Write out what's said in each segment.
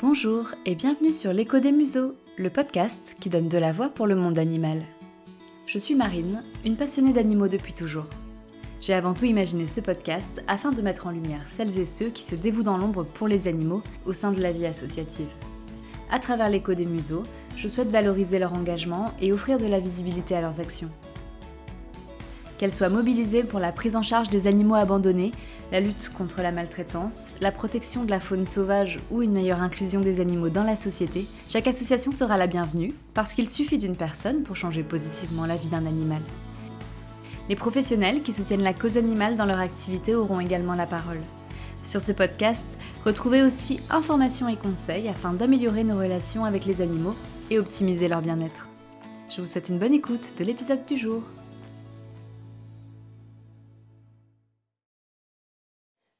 Bonjour et bienvenue sur l'Écho des Museaux, le podcast qui donne de la voix pour le monde animal. Je suis Marine, une passionnée d'animaux depuis toujours. J'ai avant tout imaginé ce podcast afin de mettre en lumière celles et ceux qui se dévouent dans l'ombre pour les animaux au sein de la vie associative. À travers l'Écho des Museaux, je souhaite valoriser leur engagement et offrir de la visibilité à leurs actions. Qu'elles soient mobilisées pour la prise en charge des animaux abandonnés, la lutte contre la maltraitance, la protection de la faune sauvage ou une meilleure inclusion des animaux dans la société, chaque association sera la bienvenue parce qu'il suffit d'une personne pour changer positivement la vie d'un animal. Les professionnels qui soutiennent la cause animale dans leur activité auront également la parole. Sur ce podcast, retrouvez aussi informations et conseils afin d'améliorer nos relations avec les animaux et optimiser leur bien-être. Je vous souhaite une bonne écoute de l'épisode du jour.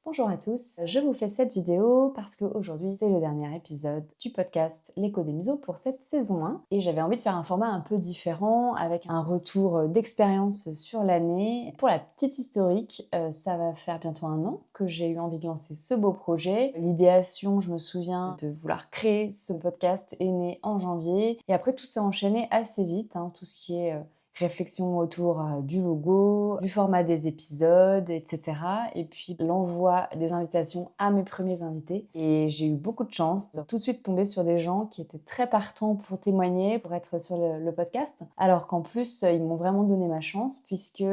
Bonjour à tous, je vous fais cette vidéo parce qu'aujourd'hui c'est le dernier épisode du podcast L'Écho des Museaux pour cette saison 1 et j'avais envie de faire un format un peu différent avec un retour d'expérience sur l'année. Pour la petite historique, ça va faire bientôt 1 an que j'ai eu envie de lancer ce beau projet. L'idéation, je me souviens, de vouloir créer ce podcast est née en janvier et après tout s'est enchaîné assez vite, tout ce qui est réflexion autour du logo, du format des épisodes, etc. Et puis l'envoi des invitations à mes premiers invités. Et j'ai eu beaucoup de chance de tout de suite tomber sur des gens qui étaient très partants pour témoigner, pour être sur le podcast. Alors qu'en plus, ils m'ont vraiment donné ma chance puisque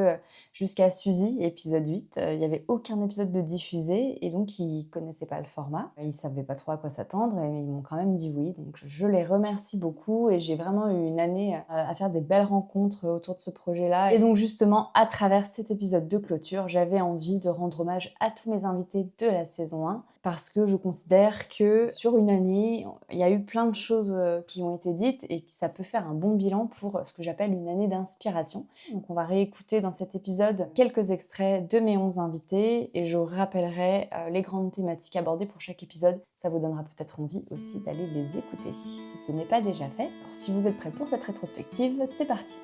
jusqu'à Suzy, épisode 8, il n'y avait aucun épisode de diffusé et donc ils connaissaient pas le format. Ils savaient pas trop à quoi s'attendre et ils m'ont quand même dit oui. Donc je les remercie beaucoup et j'ai vraiment eu une année à faire des belles rencontres autour de ce projet-là. Et donc justement, à travers cet épisode de clôture, j'avais envie de rendre hommage à tous mes invités de la saison 1 parce que je considère que sur une année, il y a eu plein de choses qui ont été dites et que ça peut faire un bon bilan pour ce que j'appelle une année d'inspiration. Donc on va réécouter dans cet épisode quelques extraits de mes 11 invités et je rappellerai les grandes thématiques abordées pour chaque épisode. Ça vous donnera peut-être envie aussi d'aller les écouter si ce n'est pas déjà fait. Alors si vous êtes prêts pour cette rétrospective, c'est parti.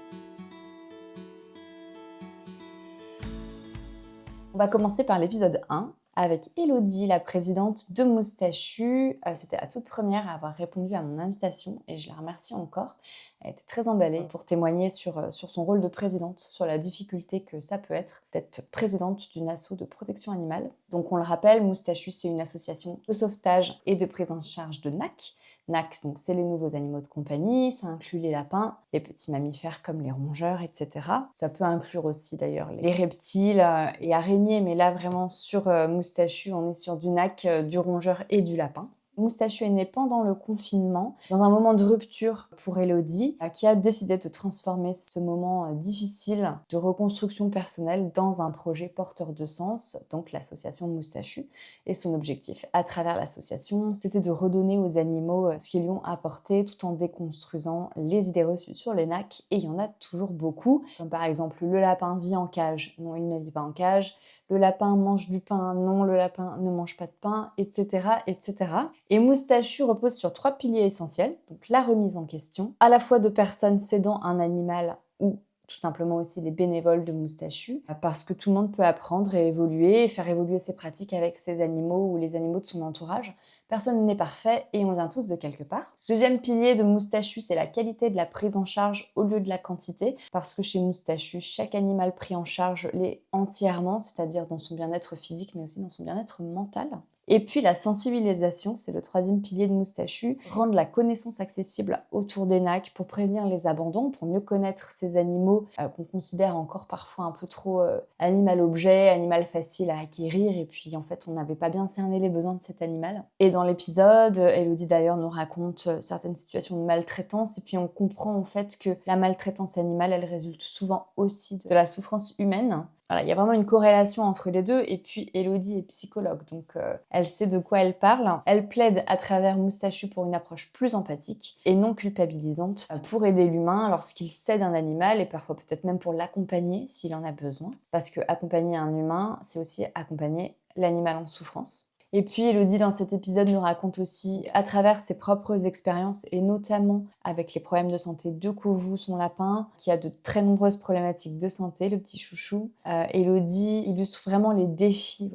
On va commencer par l'épisode 1 avec Elodie, la présidente de Moustachu. C'était la toute première à avoir répondu à mon invitation et je la remercie encore. Elle était très emballée pour témoigner sur son rôle de présidente, sur la difficulté que ça peut être d'être présidente d'une asso de protection animale. Donc on le rappelle, Moustachu, c'est une association de sauvetage et de prise en charge de NAC. NAC, donc c'est les nouveaux animaux de compagnie, ça inclut les lapins, les petits mammifères comme les rongeurs, etc. Ça peut inclure aussi d'ailleurs les reptiles et araignées, mais là vraiment sur Moustachu, on est sur du NAC, du rongeur et du lapin. Moustachu est né pendant le confinement, dans un moment de rupture pour Elodie, qui a décidé de transformer ce moment difficile de reconstruction personnelle dans un projet porteur de sens, donc l'association Moustachu. Et son objectif à travers l'association, c'était de redonner aux animaux ce qu'ils lui ont apporté tout en déconstruisant les idées reçues sur les NAC. Et il y en a toujours beaucoup, comme par exemple le lapin vit en cage, non il ne vit pas en cage. Le lapin mange du pain, non, le lapin ne mange pas de pain, etc., etc. Et Moustachu repose sur 3 piliers essentiels, donc la remise en question, à la fois de personnes cédant un animal ou tout simplement aussi les bénévoles de Moustachu, parce que tout le monde peut apprendre et évoluer, et faire évoluer ses pratiques avec ses animaux ou les animaux de son entourage. Personne n'est parfait et on vient tous de quelque part. Deuxième pilier de Moustachu, c'est la qualité de la prise en charge au lieu de la quantité, parce que chez Moustachu, chaque animal pris en charge l'est entièrement, c'est-à-dire dans son bien-être physique, mais aussi dans son bien-être mental. Et puis la sensibilisation, c'est le 3e pilier de Moustachu, rendre la connaissance accessible autour des NAC pour prévenir les abandons, pour mieux connaître ces animaux qu'on considère encore parfois un peu trop animal-objet, animal facile à acquérir, et puis en fait on n'avait pas bien cerné les besoins de cet animal. Et dans l'épisode, Elodie d'ailleurs nous raconte certaines situations de maltraitance, et puis on comprend en fait que la maltraitance animale, elle résulte souvent aussi de la souffrance humaine. Voilà, il y a vraiment une corrélation entre les deux, et puis Elodie est psychologue, donc elle sait de quoi elle parle. Elle plaide à travers Moustachu pour une approche plus empathique et non culpabilisante pour aider l'humain lorsqu'il cède un animal et parfois peut-être même pour l'accompagner s'il en a besoin. Parce que accompagner un humain, c'est aussi accompagner l'animal en souffrance. Et puis Elodie, dans cet épisode, nous raconte aussi, à travers ses propres expériences, et notamment avec les problèmes de santé de Kouvou, son lapin, qui a de très nombreuses problématiques de santé, le petit chouchou. Elodie illustre vraiment les défis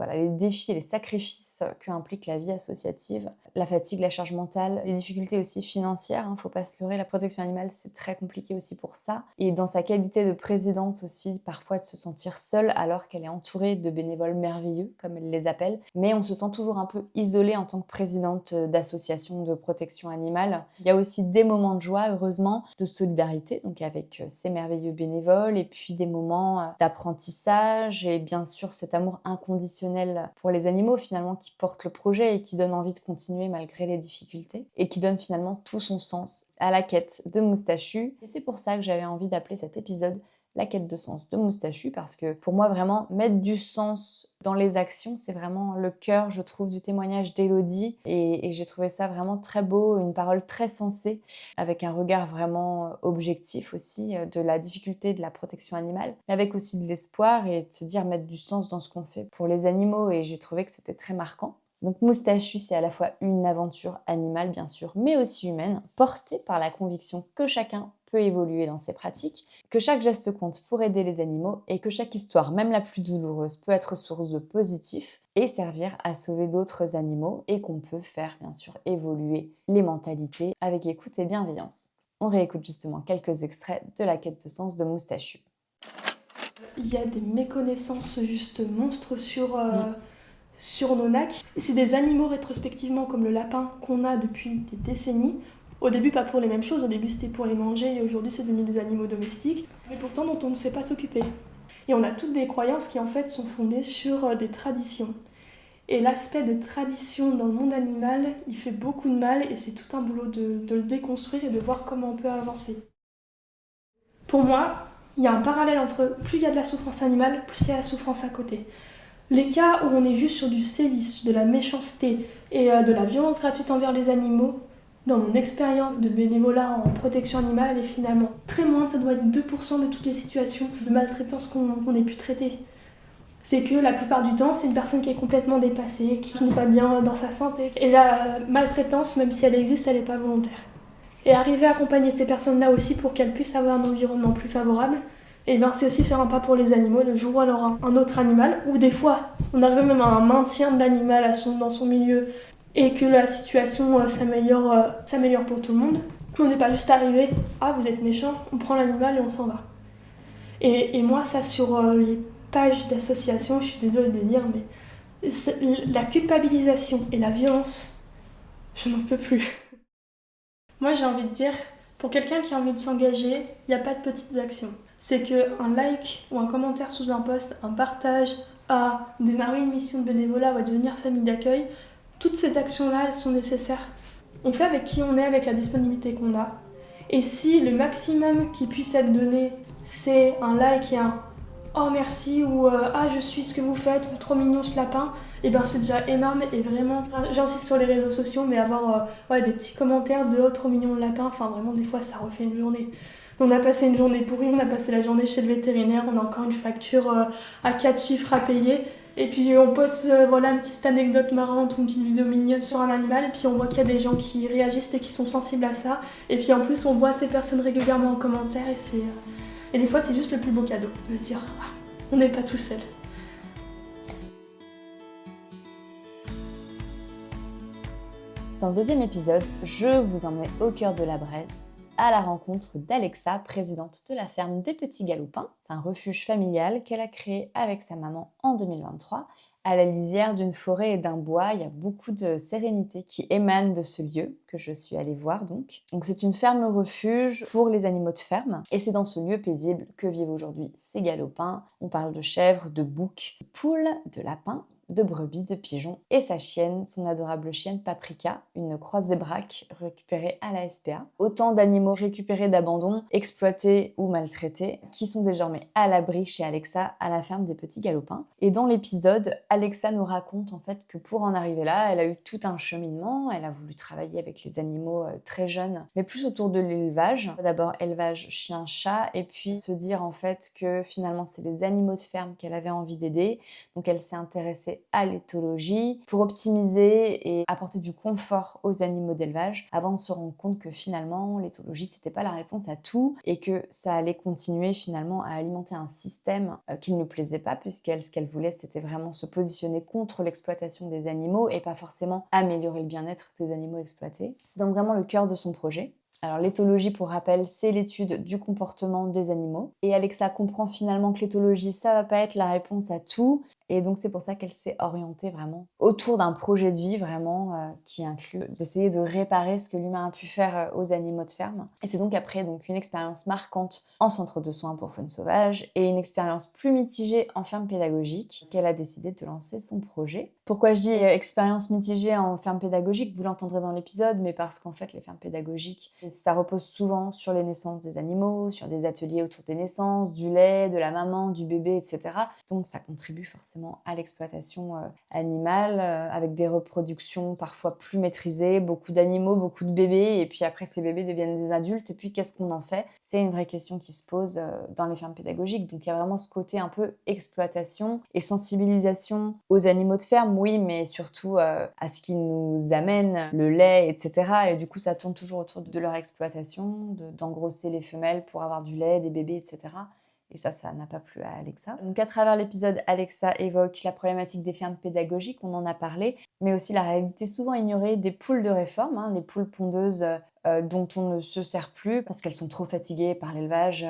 et les sacrifices que implique la vie associative, la fatigue, la charge mentale, les difficultés aussi financières, faut pas se leurrer, la protection animale, c'est très compliqué aussi pour ça. Et dans sa qualité de présidente aussi, parfois de se sentir seule alors qu'elle est entourée de bénévoles merveilleux, comme elle les appelle, mais on se sent toujours un peu isolée en tant que présidente d'association de protection animale. Il y a aussi des moments de joie, heureusement, de solidarité, donc avec ces merveilleux bénévoles, et puis des moments d'apprentissage, et bien sûr cet amour inconditionnel pour les animaux finalement qui porte le projet et qui donne envie de continuer malgré les difficultés, et qui donne finalement tout son sens à la quête de Moustachu. Et c'est pour ça que j'avais envie d'appeler cet épisode la quête de sens de Moustachu, parce que pour moi vraiment mettre du sens dans les actions, c'est vraiment le cœur, je trouve, du témoignage d'Elodie, et j'ai trouvé ça vraiment très beau, une parole très sensée, avec un regard vraiment objectif aussi de la difficulté de la protection animale, mais avec aussi de l'espoir et de se dire mettre du sens dans ce qu'on fait pour les animaux, et j'ai trouvé que c'était très marquant. Donc Moustachu, c'est à la fois une aventure animale bien sûr, mais aussi humaine, portée par la conviction que chacun peut évoluer dans ses pratiques, que chaque geste compte pour aider les animaux, et que chaque histoire, même la plus douloureuse, peut être source de positif et servir à sauver d'autres animaux, et qu'on peut faire bien sûr évoluer les mentalités avec écoute et bienveillance. On réécoute justement quelques extraits de la quête de sens de Moustachu. Il y a des méconnaissances juste monstres sur nos nacs. C'est des animaux rétrospectivement comme le lapin qu'on a depuis des décennies. Au début, pas pour les mêmes choses, au début c'était pour les manger et aujourd'hui c'est devenu des animaux domestiques, mais pourtant dont on ne sait pas s'occuper. Et on a toutes des croyances qui en fait sont fondées sur des traditions. Et l'aspect de tradition dans le monde animal, il fait beaucoup de mal et c'est tout un boulot de le déconstruire et de voir comment on peut avancer. Pour moi, il y a un parallèle entre plus il y a de la souffrance animale, plus il y a la souffrance à côté. Les cas où on est juste sur du sévice, de la méchanceté et de la violence gratuite envers les animaux, dans mon expérience de bénévolat en protection animale, elle est finalement très moindre, ça doit être 2% de toutes les situations de maltraitance qu'on ait pu traiter. C'est que la plupart du temps, c'est une personne qui est complètement dépassée, qui n'est pas bien dans sa santé. Et la maltraitance, même si elle existe, elle n'est pas volontaire. Et arriver à accompagner ces personnes-là aussi pour qu'elles puissent avoir un environnement plus favorable, et ben c'est aussi faire un pas pour les animaux le jour où elle aura un autre animal, ou des fois on arrive même à un maintien de l'animal dans son milieu et que la situation s'améliore pour tout le monde. On n'est pas juste arrivé, ah vous êtes méchant, on prend l'animal et on s'en va. Et moi ça sur les pages d'association, je suis désolée de le dire, mais la culpabilisation et la violence, je n'en peux plus. Moi j'ai envie de dire, pour quelqu'un qui a envie de s'engager, il n'y a pas de petites actions. C'est qu'un like ou un commentaire sous un post, un partage, à démarrer une mission de bénévolat ou à devenir famille d'accueil, toutes ces actions-là, elles sont nécessaires. On fait avec qui on est, avec la disponibilité qu'on a. Et si le maximum qui puisse être donné, c'est un like et un oh merci ou ah je suis ce que vous faites ou trop mignon ce lapin, et ben c'est déjà énorme. Et vraiment j'insiste sur les réseaux sociaux, mais avoir des petits commentaires de oh trop mignon le lapin, enfin vraiment des fois ça refait une journée. On a passé une journée pourrie, on a passé la journée chez le vétérinaire, on a encore une facture à 4 chiffres à payer, et puis on poste une petite anecdote marrante ou une petite vidéo mignonne sur un animal, et puis on voit qu'il y a des gens qui réagissent et qui sont sensibles à ça, et puis en plus on voit ces personnes régulièrement en commentaire, et des fois c'est juste le plus beau cadeau, de se dire ah, on n'est pas tout seul. Dans le deuxième épisode, je vous emmène au cœur de la Bresse, à la rencontre d'Alexa, présidente de la ferme des Petits Galopins. C'est un refuge familial qu'elle a créé avec sa maman en 2023. À la lisière d'une forêt et d'un bois, il y a beaucoup de sérénité qui émane de ce lieu que je suis allée voir donc. Donc c'est une ferme-refuge pour les animaux de ferme, et c'est dans ce lieu paisible que vivent aujourd'hui ces galopins. On parle de chèvres, de boucs, de poules, de lapins, de brebis, de pigeons, et sa chienne, son adorable chienne Paprika, une croisée braque récupérée à la SPA. Autant d'animaux récupérés d'abandon, exploités ou maltraités, qui sont désormais à l'abri chez Alexa à la ferme des Petits Galopins. Et dans l'épisode, Alexa nous raconte en fait que pour en arriver là, elle a eu tout un cheminement. Elle a voulu travailler avec les animaux très jeunes, mais plus autour de l'élevage. D'abord élevage chien-chat, et puis se dire en fait que finalement c'est les animaux de ferme qu'elle avait envie d'aider. Donc elle s'est intéressée passer à l'éthologie pour optimiser et apporter du confort aux animaux d'élevage avant de se rendre compte que finalement l'éthologie c'était pas la réponse à tout et que ça allait continuer finalement à alimenter un système qui ne lui plaisait pas puisqu'elle, ce qu'elle voulait c'était vraiment se positionner contre l'exploitation des animaux et pas forcément améliorer le bien-être des animaux exploités. C'est donc vraiment le cœur de son projet. Alors l'éthologie, pour rappel, c'est l'étude du comportement des animaux. Et Alexa comprend finalement que l'éthologie, ça va pas être la réponse à tout. Et donc c'est pour ça qu'elle s'est orientée vraiment autour d'un projet de vie vraiment qui inclut d'essayer de réparer ce que l'humain a pu faire aux animaux de ferme. Et c'est donc après une expérience marquante en centre de soins pour faune sauvage et une expérience plus mitigée en ferme pédagogique qu'elle a décidé de lancer son projet. Pourquoi je dis expérience mitigée en ferme pédagogique? Vous l'entendrez dans l'épisode, mais parce qu'en fait les fermes pédagogiques, ça repose souvent sur les naissances des animaux, sur des ateliers autour des naissances, du lait, de la maman, du bébé, etc. Donc ça contribue forcément à l'exploitation animale, avec des reproductions parfois plus maîtrisées, beaucoup d'animaux, beaucoup de bébés, et puis après ces bébés deviennent des adultes, et puis qu'est-ce qu'on en fait? C'est une vraie question qui se pose dans les fermes pédagogiques. Donc il y a vraiment ce côté un peu exploitation et sensibilisation aux animaux de ferme, oui, mais surtout à ce qui nous amène, le lait, etc. Et du coup ça tourne toujours autour de leur exploitation, d'engrosser les femelles pour avoir du lait, des bébés, etc. Et ça n'a pas plu à Alexa. Donc à travers l'épisode, Alexa évoque la problématique des fermes pédagogiques, on en a parlé, mais aussi la réalité souvent ignorée des poules de réforme, les poules pondeuses dont on ne se sert plus parce qu'elles sont trop fatiguées par l'élevage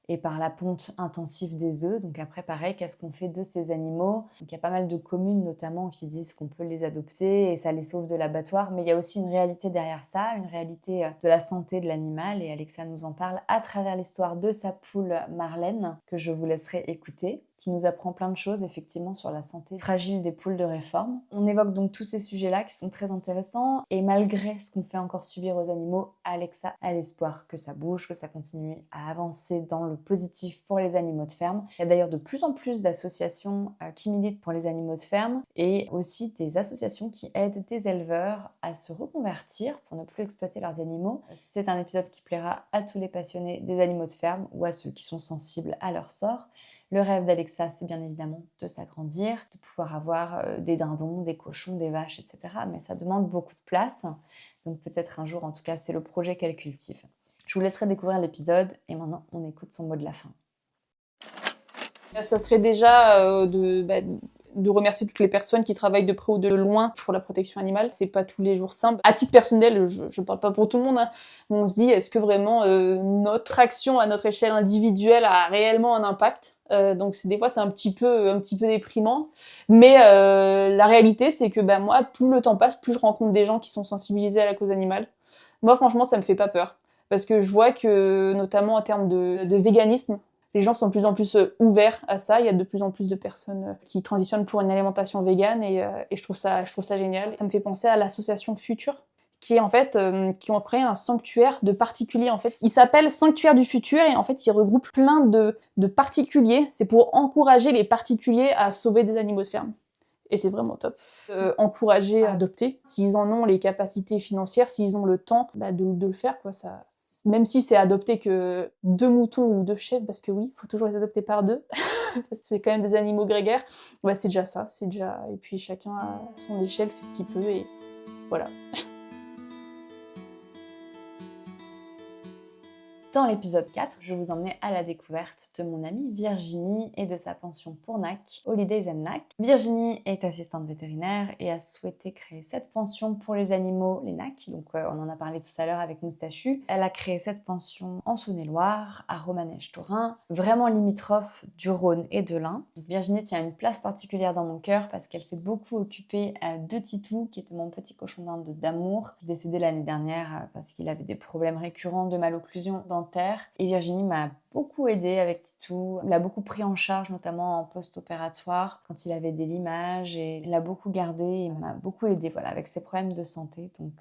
et par la ponte intensive des œufs. Donc après, pareil, qu'est-ce qu'on fait de ces animaux? Donc il y a pas mal de communes notamment qui disent qu'on peut les adopter et ça les sauve de l'abattoir, mais il y a aussi une réalité derrière ça, une réalité de la santé de l'animal, et Alexa nous en parle à travers l'histoire de sa poule Marlène, que je vous laisserai écouter, qui nous apprend plein de choses effectivement sur la santé fragile des poules de réforme. On évoque donc tous ces sujets-là qui sont très intéressants, et malgré ce qu'on fait encore subir aux animaux, Alexa a l'espoir que ça bouge, que ça continue à avancer dans le positif pour les animaux de ferme. Il y a d'ailleurs de plus en plus d'associations qui militent pour les animaux de ferme et aussi des associations qui aident des éleveurs à se reconvertir pour ne plus exploiter leurs animaux. C'est un épisode qui plaira à tous les passionnés des animaux de ferme ou à ceux qui sont sensibles à leur sort. Le rêve d'Alexa, c'est bien évidemment de s'agrandir, de pouvoir avoir des dindons, des cochons, des vaches, etc. Mais ça demande beaucoup de place. Donc peut-être un jour, en tout cas, c'est le projet qu'elle cultive. Je vous laisserai découvrir l'épisode et maintenant, on écoute son mot de la fin. Ça serait déjà de remercier toutes les personnes qui travaillent de près ou de loin pour la protection animale. C'est pas tous les jours simple. À titre personnel, je parle pas pour tout le monde, on se dit, est-ce que vraiment notre action à notre échelle individuelle a réellement un impact? Donc des fois c'est un petit peu déprimant, mais la réalité c'est que moi, plus le temps passe, plus je rencontre des gens qui sont sensibilisés à la cause animale. Moi franchement ça me fait pas peur, parce que je vois que notamment en termes de véganisme, les gens sont de plus en plus ouverts à ça. Il y a de plus en plus de personnes qui transitionnent pour une alimentation végane, et je trouve ça génial. Ça me fait penser à l'association Futur, qui est en fait qui ont créé un sanctuaire de particuliers en fait. Il s'appelle Sanctuaire du Futur, et en fait il regroupe plein de particuliers. C'est pour encourager les particuliers à sauver des animaux de ferme. Et c'est vraiment top. Encourager à adopter, s'ils en ont les capacités financières, s'ils ont le temps de le faire, quoi. Ça, même si c'est adopter que 2 moutons ou 2 chèvres, parce que oui, il faut toujours les adopter par 2, parce que c'est quand même des animaux grégaires, c'est déjà ça, c'est déjà... Et puis chacun à son échelle fait ce qu'il peut, et voilà. Dans l'épisode 4, je vous emmenais à la découverte de mon amie Virginie et de sa pension pour NAC, Holidays and NAC. Virginie est assistante vétérinaire et a souhaité créer cette pension pour les animaux, les NAC. Donc on en a parlé tout à l'heure avec Moustachu. Elle a créé cette pension en Saône-et-Loire, à Romanèche-Thaurin, vraiment limitrophe du Rhône et de l'Ain. Virginie tient une place particulière dans mon cœur parce qu'elle s'est beaucoup occupée de Titou, qui était mon petit cochon d'Inde d'amour, décédé l'année dernière parce qu'il avait des problèmes récurrents de malocclusion dentaire. Et Virginie m'a beaucoup aidée avec Titou, l'a beaucoup pris en charge, notamment en post-opératoire, quand il avait des limages, et l'a beaucoup gardé et m'a beaucoup aidée avec ses problèmes de santé. Donc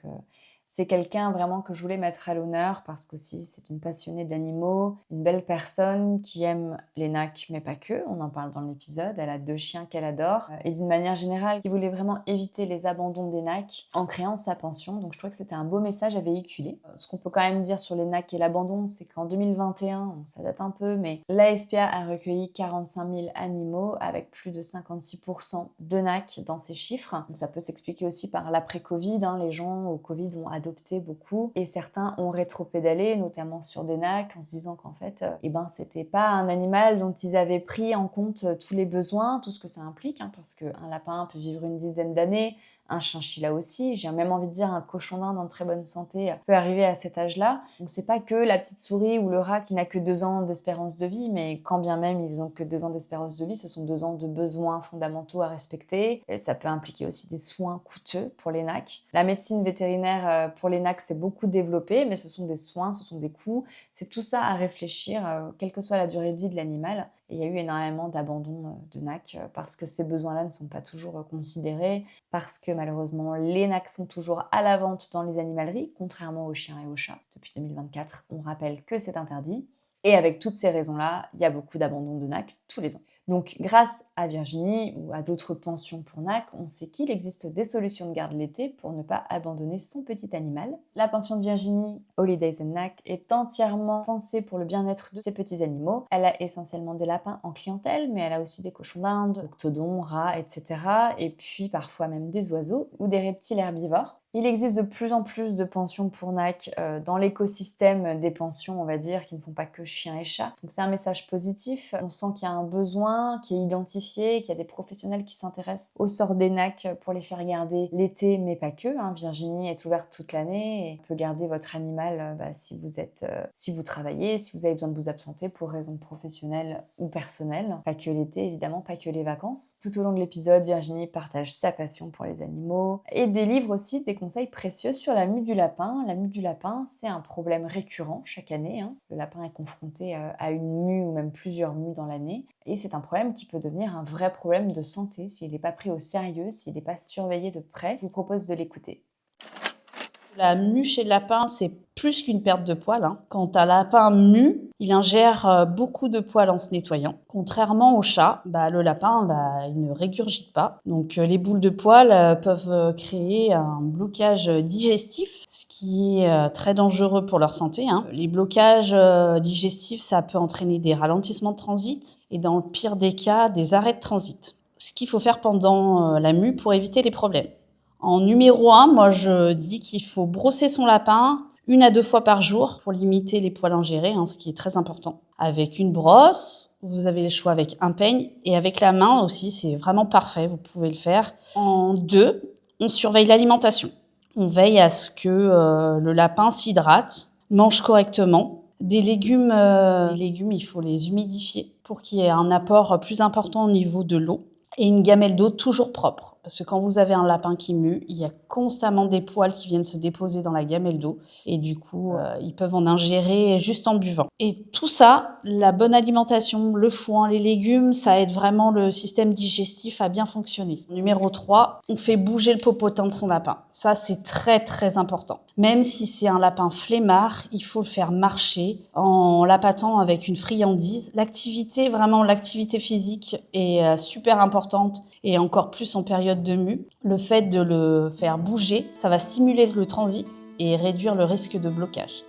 C'est quelqu'un vraiment que je voulais mettre à l'honneur parce qu'aussi c'est une passionnée d'animaux, une belle personne qui aime les NAC, mais pas que. On en parle dans l'épisode. Elle a 2 chiens qu'elle adore. Et d'une manière générale, qui voulait vraiment éviter les abandons des NAC en créant sa pension. Donc je trouvais que c'était un beau message à véhiculer. Ce qu'on peut quand même dire sur les NAC et l'abandon, c'est qu'en 2021, ça date un peu, mais la SPA a recueilli 45 000 animaux avec plus de 56% de NAC dans ces chiffres. Donc ça peut s'expliquer aussi par l'après-Covid. Les gens au Covid ont adopté beaucoup et certains ont rétropédalé, notamment sur des NAC, en se disant qu'en fait, c'était pas un animal dont ils avaient pris en compte tous les besoins, tout ce que ça implique, parce qu'un lapin peut vivre une dizaine d'années, un chinchilla aussi, j'ai même envie de dire un cochon d'Inde en très bonne santé peut arriver à cet âge-là. Donc c'est pas que la petite souris ou le rat qui n'a que 2 ans d'espérance de vie, mais quand bien même ils ont que 2 ans d'espérance de vie, ce sont 2 ans de besoins fondamentaux à respecter. Et ça peut impliquer aussi des soins coûteux pour les NAC. La médecine vétérinaire pour les NAC s'est beaucoup développée, mais ce sont des soins, ce sont des coûts. C'est tout ça à réfléchir, quelle que soit la durée de vie de l'animal. Et il y a eu énormément d'abandon de NAC parce que ces besoins-là ne sont pas toujours considérés, parce que malheureusement les NAC sont toujours à la vente dans les animaleries, contrairement aux chiens et aux chats. Depuis 2024, on rappelle que c'est interdit. Et avec toutes ces raisons-là, il y a beaucoup d'abandon de NAC tous les ans. Donc grâce à Virginie ou à d'autres pensions pour NAC, on sait qu'il existe des solutions de garde l'été pour ne pas abandonner son petit animal. La pension de Virginie, Holidays and NAC, est entièrement pensée pour le bien-être de ses petits animaux. Elle a essentiellement des lapins en clientèle, mais elle a aussi des cochons d'Inde, octodons, rats, etc. Et puis parfois même des oiseaux ou des reptiles herbivores. Il existe de plus en plus de pensions pour NAC dans l'écosystème des pensions, on va dire, qui ne font pas que chiens et chats. Donc c'est un message positif. On sent qu'il y a un besoin qui est identifié, qu'il y a des professionnels qui s'intéressent au sort des NAC pour les faire garder l'été, mais pas que. Virginie est ouverte toute l'année et peut garder votre animal si vous travaillez, si vous avez besoin de vous absenter pour raisons professionnelles ou personnelles. Pas que l'été, évidemment, pas que les vacances. Tout au long de l'épisode, Virginie partage sa passion pour les animaux et délivre aussi des conseils précieux sur la mue du lapin. La mue du lapin, c'est un problème récurrent chaque année. Le lapin est confronté à une mue ou même plusieurs mues dans l'année. Et c'est un problème qui peut devenir un vrai problème de santé s'il n'est pas pris au sérieux, s'il n'est pas surveillé de près. Je vous propose de l'écouter. La mue chez le lapin, c'est plus qu'une perte de poils. Quand un lapin mue, il ingère beaucoup de poils en se nettoyant. Contrairement au chat, le lapin, il ne régurgite pas. Donc les boules de poils peuvent créer un blocage digestif, ce qui est très dangereux pour leur santé. Les blocages digestifs, ça peut entraîner des ralentissements de transit et dans le pire des cas, des arrêts de transit. Ce qu'il faut faire pendant la mue pour éviter les problèmes. En numéro 1, moi je dis qu'il faut brosser son lapin 1 à 2 fois par jour pour limiter les poils ingérés, ce qui est très important. Avec une brosse, vous avez le choix avec un peigne et avec la main aussi, c'est vraiment parfait, vous pouvez le faire. En 2, on surveille l'alimentation. On veille à ce que le lapin s'hydrate, mange correctement. Des légumes, il faut les humidifier pour qu'il y ait un apport plus important au niveau de l'eau. Et une gamelle d'eau toujours propre. Parce que quand vous avez un lapin qui mue, il y a constamment des poils qui viennent se déposer dans la gamelle d'eau. Et du coup, ils peuvent en ingérer juste en buvant. Et tout ça, la bonne alimentation, le foin, les légumes, ça aide vraiment le système digestif à bien fonctionner. Numéro 3, on fait bouger le popotin de son lapin. Ça, c'est très très important. Même si c'est un lapin flemmard, il faut le faire marcher en l'appâtant avec une friandise. L'activité physique est super importante et encore plus en période de mue. Le fait de le faire bouger, ça va stimuler le transit et réduire le risque de blocage.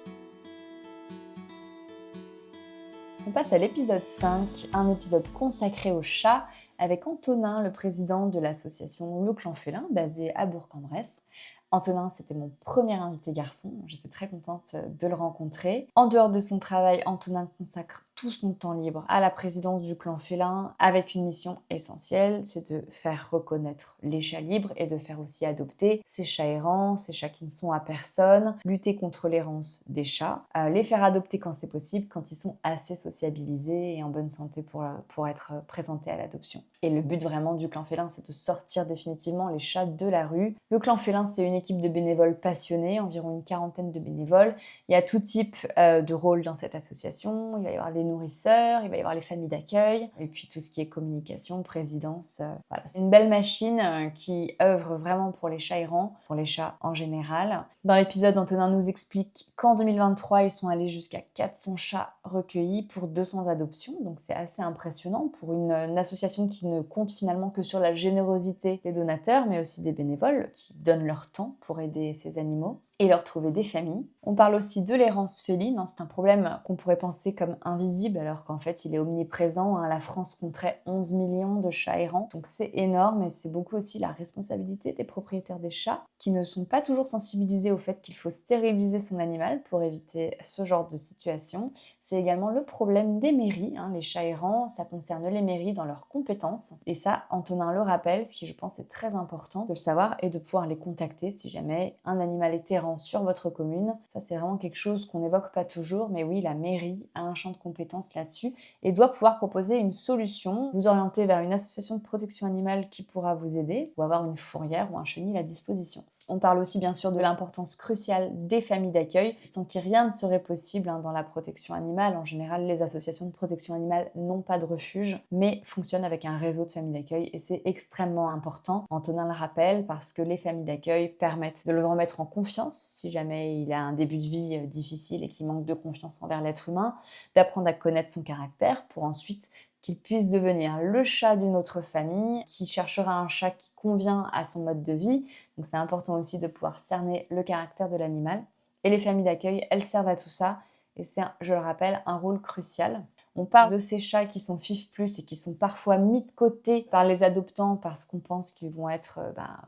On passe à l'épisode 5, un épisode consacré aux chats, avec Antonin, le président de l'association Le Clan Félin, basée à Bourg-en-Bresse. Antonin, c'était mon premier invité garçon, j'étais très contente de le rencontrer. En dehors de son travail, Antonin consacre tout son temps libre à la présidence du Clan Félin avec une mission essentielle, c'est de faire reconnaître les chats libres et de faire aussi adopter ces chats errants, ces chats qui ne sont à personne, lutter contre l'errance des chats, les faire adopter quand c'est possible, quand ils sont assez sociabilisés et en bonne santé pour être présentés à l'adoption. Et le but vraiment du Clan Félin, c'est de sortir définitivement les chats de la rue. Le Clan Félin, c'est une équipe de bénévoles passionnés, environ une quarantaine de bénévoles. Il y a tout type de rôle dans cette association. Il va y avoir les nourrisseurs, il va y avoir les familles d'accueil, et puis tout ce qui est communication, présidence. Voilà. C'est une belle machine qui œuvre vraiment pour les chats errants, pour les chats en général. Dans l'épisode, Antonin nous explique qu'en 2023, ils sont allés jusqu'à 400 chats recueillis pour 200 adoptions. Donc c'est assez impressionnant pour une association qui ne compte finalement que sur la générosité des donateurs, mais aussi des bénévoles qui donnent leur temps pour aider ces animaux et leur trouver des familles. On parle aussi de l'errance féline. C'est un problème qu'on pourrait penser comme invisible, alors qu'en fait il est omniprésent. La France compterait 11 millions de chats errants, donc c'est énorme, et c'est beaucoup aussi la responsabilité des propriétaires des chats, qui ne sont pas toujours sensibilisés au fait qu'il faut stériliser son animal pour éviter ce genre de situation. C'est également le problème des mairies. Les chats errants, ça concerne les mairies dans leurs compétences, et ça, Antonin le rappelle, ce qui je pense est très important de le savoir et de pouvoir les contacter si jamais un animal est errant sur votre commune. Ça, c'est vraiment quelque chose qu'on n'évoque pas toujours, mais oui, la mairie a un champ de compétences là-dessus et doit pouvoir proposer une solution, vous orienter vers une association de protection animale qui pourra vous aider, ou avoir une fourrière ou un chenil à disposition. On parle aussi bien sûr de l'importance cruciale des familles d'accueil, sans qui rien ne serait possible dans la protection animale. En général, les associations de protection animale n'ont pas de refuge, mais fonctionnent avec un réseau de familles d'accueil, et c'est extrêmement important. Antonin le rappelle, parce que les familles d'accueil permettent de le remettre en confiance, si jamais il a un début de vie difficile et qu'il manque de confiance envers l'être humain, d'apprendre à connaître son caractère pour ensuite qu'il puisse devenir le chat d'une autre famille, qui cherchera un chat qui convient à son mode de vie. Donc c'est important aussi de pouvoir cerner le caractère de l'animal. Et les familles d'accueil, elles servent à tout ça, et c'est, je le rappelle, un rôle crucial. On parle de ces chats qui sont FIV+, et qui sont parfois mis de côté par les adoptants parce qu'on pense qu'ils vont être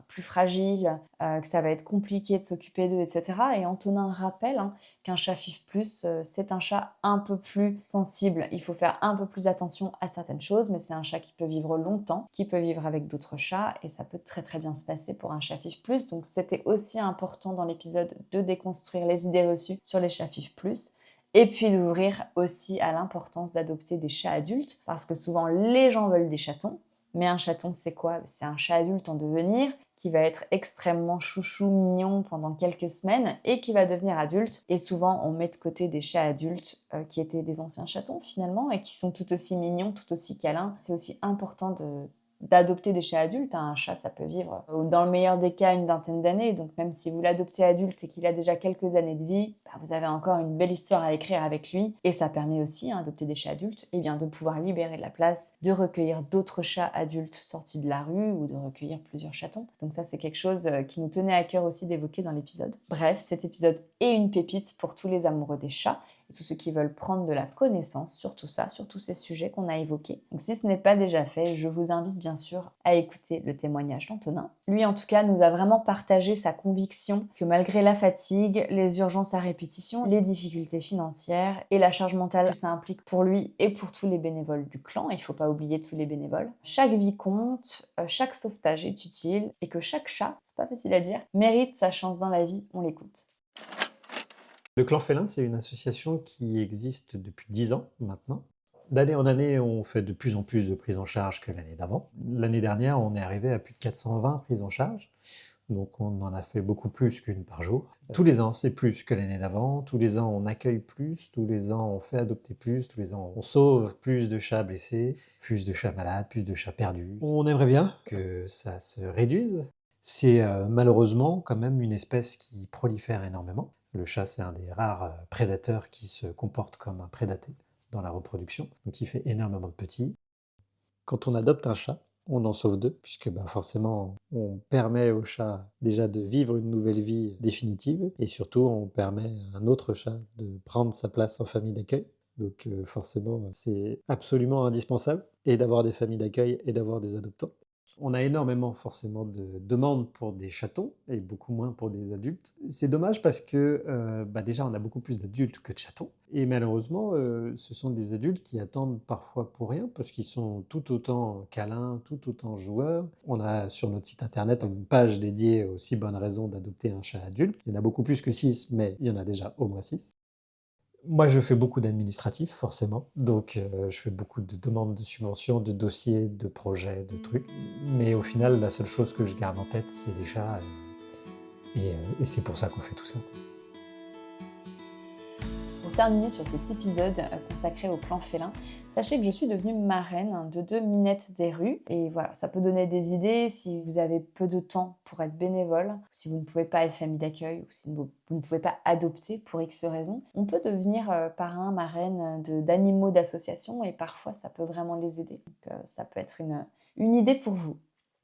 plus fragiles, que ça va être compliqué de s'occuper d'eux, etc. Et Antonin rappelle qu'un chat FIV+, c'est un chat un peu plus sensible. Il faut faire un peu plus attention à certaines choses, mais c'est un chat qui peut vivre longtemps, qui peut vivre avec d'autres chats, et ça peut très très bien se passer pour un chat FIV+. Donc c'était aussi important dans l'épisode de déconstruire les idées reçues sur les chats FIV+. Et puis d'ouvrir aussi à l'importance d'adopter des chats adultes, parce que souvent les gens veulent des chatons, mais un chaton c'est quoi? C'est un chat adulte en devenir, qui va être extrêmement chouchou, mignon pendant quelques semaines, et qui va devenir adulte. Et souvent on met de côté des chats adultes qui étaient des anciens chatons finalement, et qui sont tout aussi mignons, tout aussi câlins. C'est aussi important d'adopter des chats adultes. Un chat, ça peut vivre, dans le meilleur des cas, une vingtaine d'années. Donc même si vous l'adoptez adulte et qu'il a déjà quelques années de vie, vous avez encore une belle histoire à écrire avec lui. Et ça permet aussi, adopter des chats adultes, de pouvoir libérer de la place, de recueillir d'autres chats adultes sortis de la rue, ou de recueillir plusieurs chatons. Donc ça, c'est quelque chose qui nous tenait à cœur aussi d'évoquer dans l'épisode. Bref, cet épisode est une pépite pour tous les amoureux des chats, et tous ceux qui veulent prendre de la connaissance sur tout ça, sur tous ces sujets qu'on a évoqués. Donc si ce n'est pas déjà fait, je vous invite bien sûr à écouter le témoignage d'Antonin. Lui en tout cas nous a vraiment partagé sa conviction que malgré la fatigue, les urgences à répétition, les difficultés financières et la charge mentale que ça implique pour lui et pour tous les bénévoles du clan, il ne faut pas oublier tous les bénévoles, chaque vie compte, chaque sauvetage est utile, et que chaque chat, c'est pas facile à dire, mérite sa chance dans la vie. On l'écoute. Le Clan Félin, c'est une association qui existe depuis 10 ans maintenant. D'année en année, on fait de plus en plus de prises en charge que l'année d'avant. L'année dernière, on est arrivé à plus de 420 prises en charge. Donc on en a fait beaucoup plus qu'une par jour. Tous les ans, c'est plus que l'année d'avant. Tous les ans, on accueille plus. Tous les ans, on fait adopter plus. Tous les ans, on sauve plus de chats blessés, plus de chats malades, plus de chats perdus. On aimerait bien que ça se réduise. C'est malheureusement quand même une espèce qui prolifère énormément. Le chat, c'est un des rares prédateurs qui se comporte comme un prédaté dans la reproduction, donc il fait énormément de petits. Quand on adopte un chat, on en sauve 2, puisque forcément, on permet au chat déjà de vivre une nouvelle vie définitive, et surtout, on permet à un autre chat de prendre sa place en famille d'accueil. Donc forcément, c'est absolument indispensable, et d'avoir des familles d'accueil et d'avoir des adoptants. On a énormément forcément de demandes pour des chatons et beaucoup moins pour des adultes. C'est dommage parce que déjà on a beaucoup plus d'adultes que de chatons, et malheureusement ce sont des adultes qui attendent parfois pour rien parce qu'ils sont tout autant câlins, tout autant joueurs. On a sur notre site internet une page dédiée aux 6 bonnes raisons d'adopter un chat adulte. Il y en a beaucoup plus que 6, mais il y en a déjà au moins 6. Moi, je fais beaucoup d'administratifs, forcément. Donc, je fais beaucoup de demandes de subventions, de dossiers, de projets, de trucs. Mais au final, la seule chose que je garde en tête, c'est les chats. Et c'est pour ça qu'on fait tout ça. Pour terminer sur cet épisode consacré au clan félin, sachez que je suis devenue marraine de 2 minettes des rues. Et voilà, ça peut donner des idées si vous avez peu de temps pour être bénévole, si vous ne pouvez pas être famille d'accueil, ou si vous ne pouvez pas adopter pour X raisons. On peut devenir parrain, marraine d'animaux d'association et parfois ça peut vraiment les aider. Donc ça peut être une idée pour vous.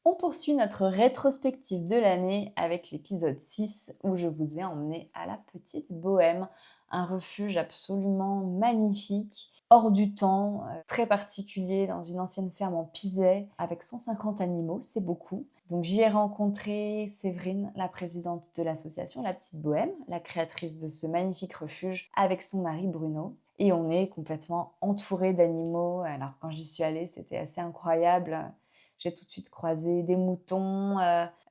On poursuit notre rétrospective de l'année avec l'épisode 6 où je vous ai emmené à la Petite Bohème, un refuge absolument magnifique, hors du temps, très particulier dans une ancienne ferme en Pisay avec 150 animaux, c'est beaucoup. Donc j'y ai rencontré Séverine, la présidente de l'association La Petite Bohème, la créatrice de ce magnifique refuge avec son mari Bruno. Et on est complètement entouré d'animaux. Alors quand j'y suis allée, c'était assez incroyable. J'ai tout de suite croisé des moutons,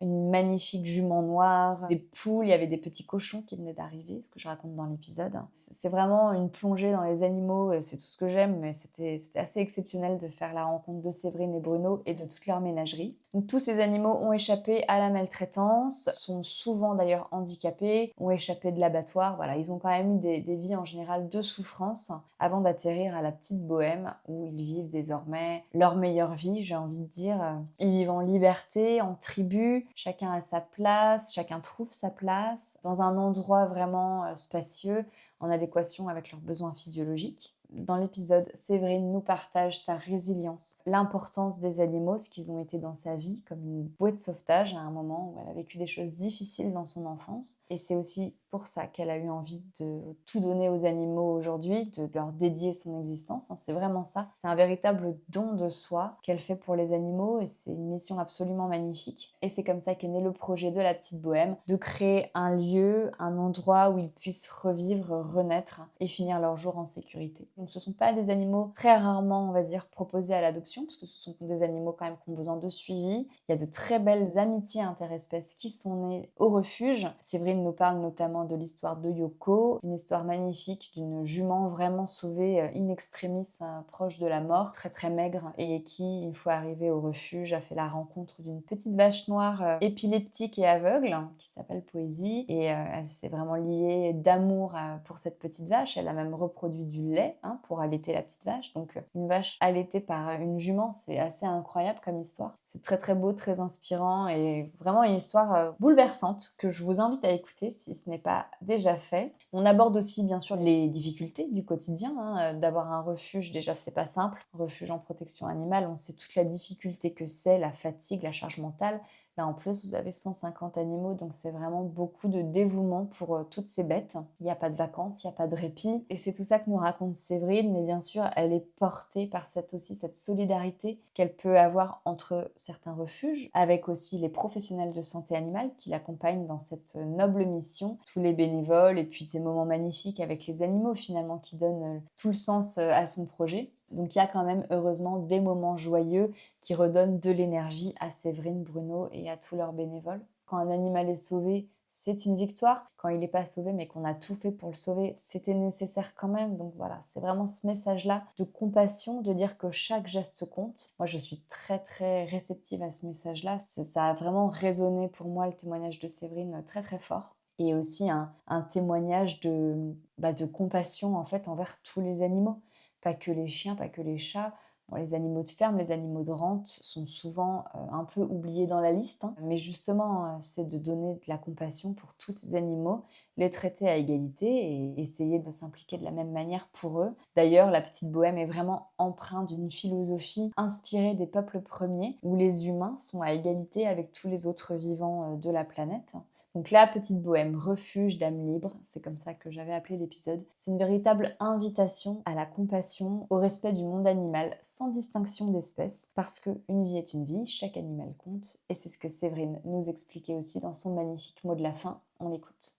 une magnifique jument noire, des poules, il y avait des petits cochons qui venaient d'arriver, ce que je raconte dans l'épisode. C'est vraiment une plongée dans les animaux, c'est tout ce que j'aime, mais c'était assez exceptionnel de faire la rencontre de Séverine et Bruno et de toute leur ménagerie. Donc tous ces animaux ont échappé à la maltraitance, sont souvent d'ailleurs handicapés, ont échappé de l'abattoir, voilà, ils ont quand même eu des vies en général de souffrance avant d'atterrir à la Petite Bohème où ils vivent désormais leur meilleure vie, j'ai envie de dire. Ils vivent en liberté, en tribu, chacun a sa place, chacun trouve sa place, dans un endroit vraiment spacieux, en adéquation avec leurs besoins physiologiques. Dans l'épisode, Séverine nous partage sa résilience, l'importance des animaux, ce qu'ils ont été dans sa vie, comme une bouée de sauvetage à un moment où elle a vécu des choses difficiles dans son enfance. Et c'est aussi pour ça qu'elle a eu envie de tout donner aux animaux aujourd'hui, de leur dédier son existence. C'est vraiment ça. C'est un véritable don de soi qu'elle fait pour les animaux et c'est une mission absolument magnifique. Et c'est comme ça qu'est né le projet de la Petite Bohème, de créer un lieu, un endroit où ils puissent revivre, renaître et finir leur jour en sécurité. Donc ce ne sont pas des animaux très rarement, on va dire, proposés à l'adoption, parce que ce sont des animaux quand même qui ont besoin de suivi. Il y a de très belles amitiés interespèces qui sont nées au refuge. Séverine nous parle notamment de l'histoire de Yoko, une histoire magnifique d'une jument vraiment sauvée in extremis, proche de la mort, très très maigre, et qui, une fois arrivée au refuge, a fait la rencontre d'une petite vache noire épileptique et aveugle, qui s'appelle Poésie, et elle s'est vraiment liée d'amour pour cette petite vache. Elle a même reproduit du lait pour allaiter la petite vache. Donc une vache allaitée par une jument, c'est assez incroyable comme histoire. C'est très très beau, très inspirant et vraiment une histoire bouleversante que je vous invite à écouter si ce n'est pas déjà fait. On aborde aussi bien sûr les difficultés du quotidien. D'avoir un refuge, déjà c'est pas simple. Un refuge en protection animale, on sait toute la difficulté que c'est, la fatigue, la charge mentale. Là, en plus, vous avez 150 animaux, donc c'est vraiment beaucoup de dévouement pour toutes ces bêtes. Il n'y a pas de vacances, il n'y a pas de répit. Et c'est tout ça que nous raconte Séverine, mais bien sûr, elle est portée par cette solidarité qu'elle peut avoir entre certains refuges, avec aussi les professionnels de santé animale qui l'accompagnent dans cette noble mission, tous les bénévoles, et puis ces moments magnifiques avec les animaux, finalement, qui donnent tout le sens à son projet. Donc il y a quand même heureusement des moments joyeux qui redonnent de l'énergie à Séverine, Bruno et à tous leurs bénévoles. Quand un animal est sauvé, c'est une victoire. Quand il n'est pas sauvé mais qu'on a tout fait pour le sauver, c'était nécessaire quand même. Donc voilà, c'est vraiment ce message-là de compassion, de dire que chaque geste compte. Moi je suis très très réceptive à ce message-là. Ça a vraiment résonné pour moi le témoignage de Séverine très très fort. Et aussi un témoignage de compassion en fait envers tous les animaux. Pas que les chiens, pas que les chats. Bon, les animaux de ferme, les animaux de rente sont souvent un peu oubliés dans la liste. Mais justement, c'est de donner de la compassion pour tous ces animaux, les traiter à égalité et essayer de s'impliquer de la même manière pour eux. D'ailleurs, la Petite Bohème est vraiment empreinte d'une philosophie inspirée des peuples premiers, où les humains sont à égalité avec tous les autres vivants de la planète. Donc la Petite Bohème, refuge d'âmes libres, c'est comme ça que j'avais appelé l'épisode. C'est une véritable invitation à la compassion, au respect du monde animal, sans distinction d'espèces, parce qu'une vie est une vie, chaque animal compte, et c'est ce que Séverine nous expliquait aussi dans son magnifique mot de la fin. On l'écoute.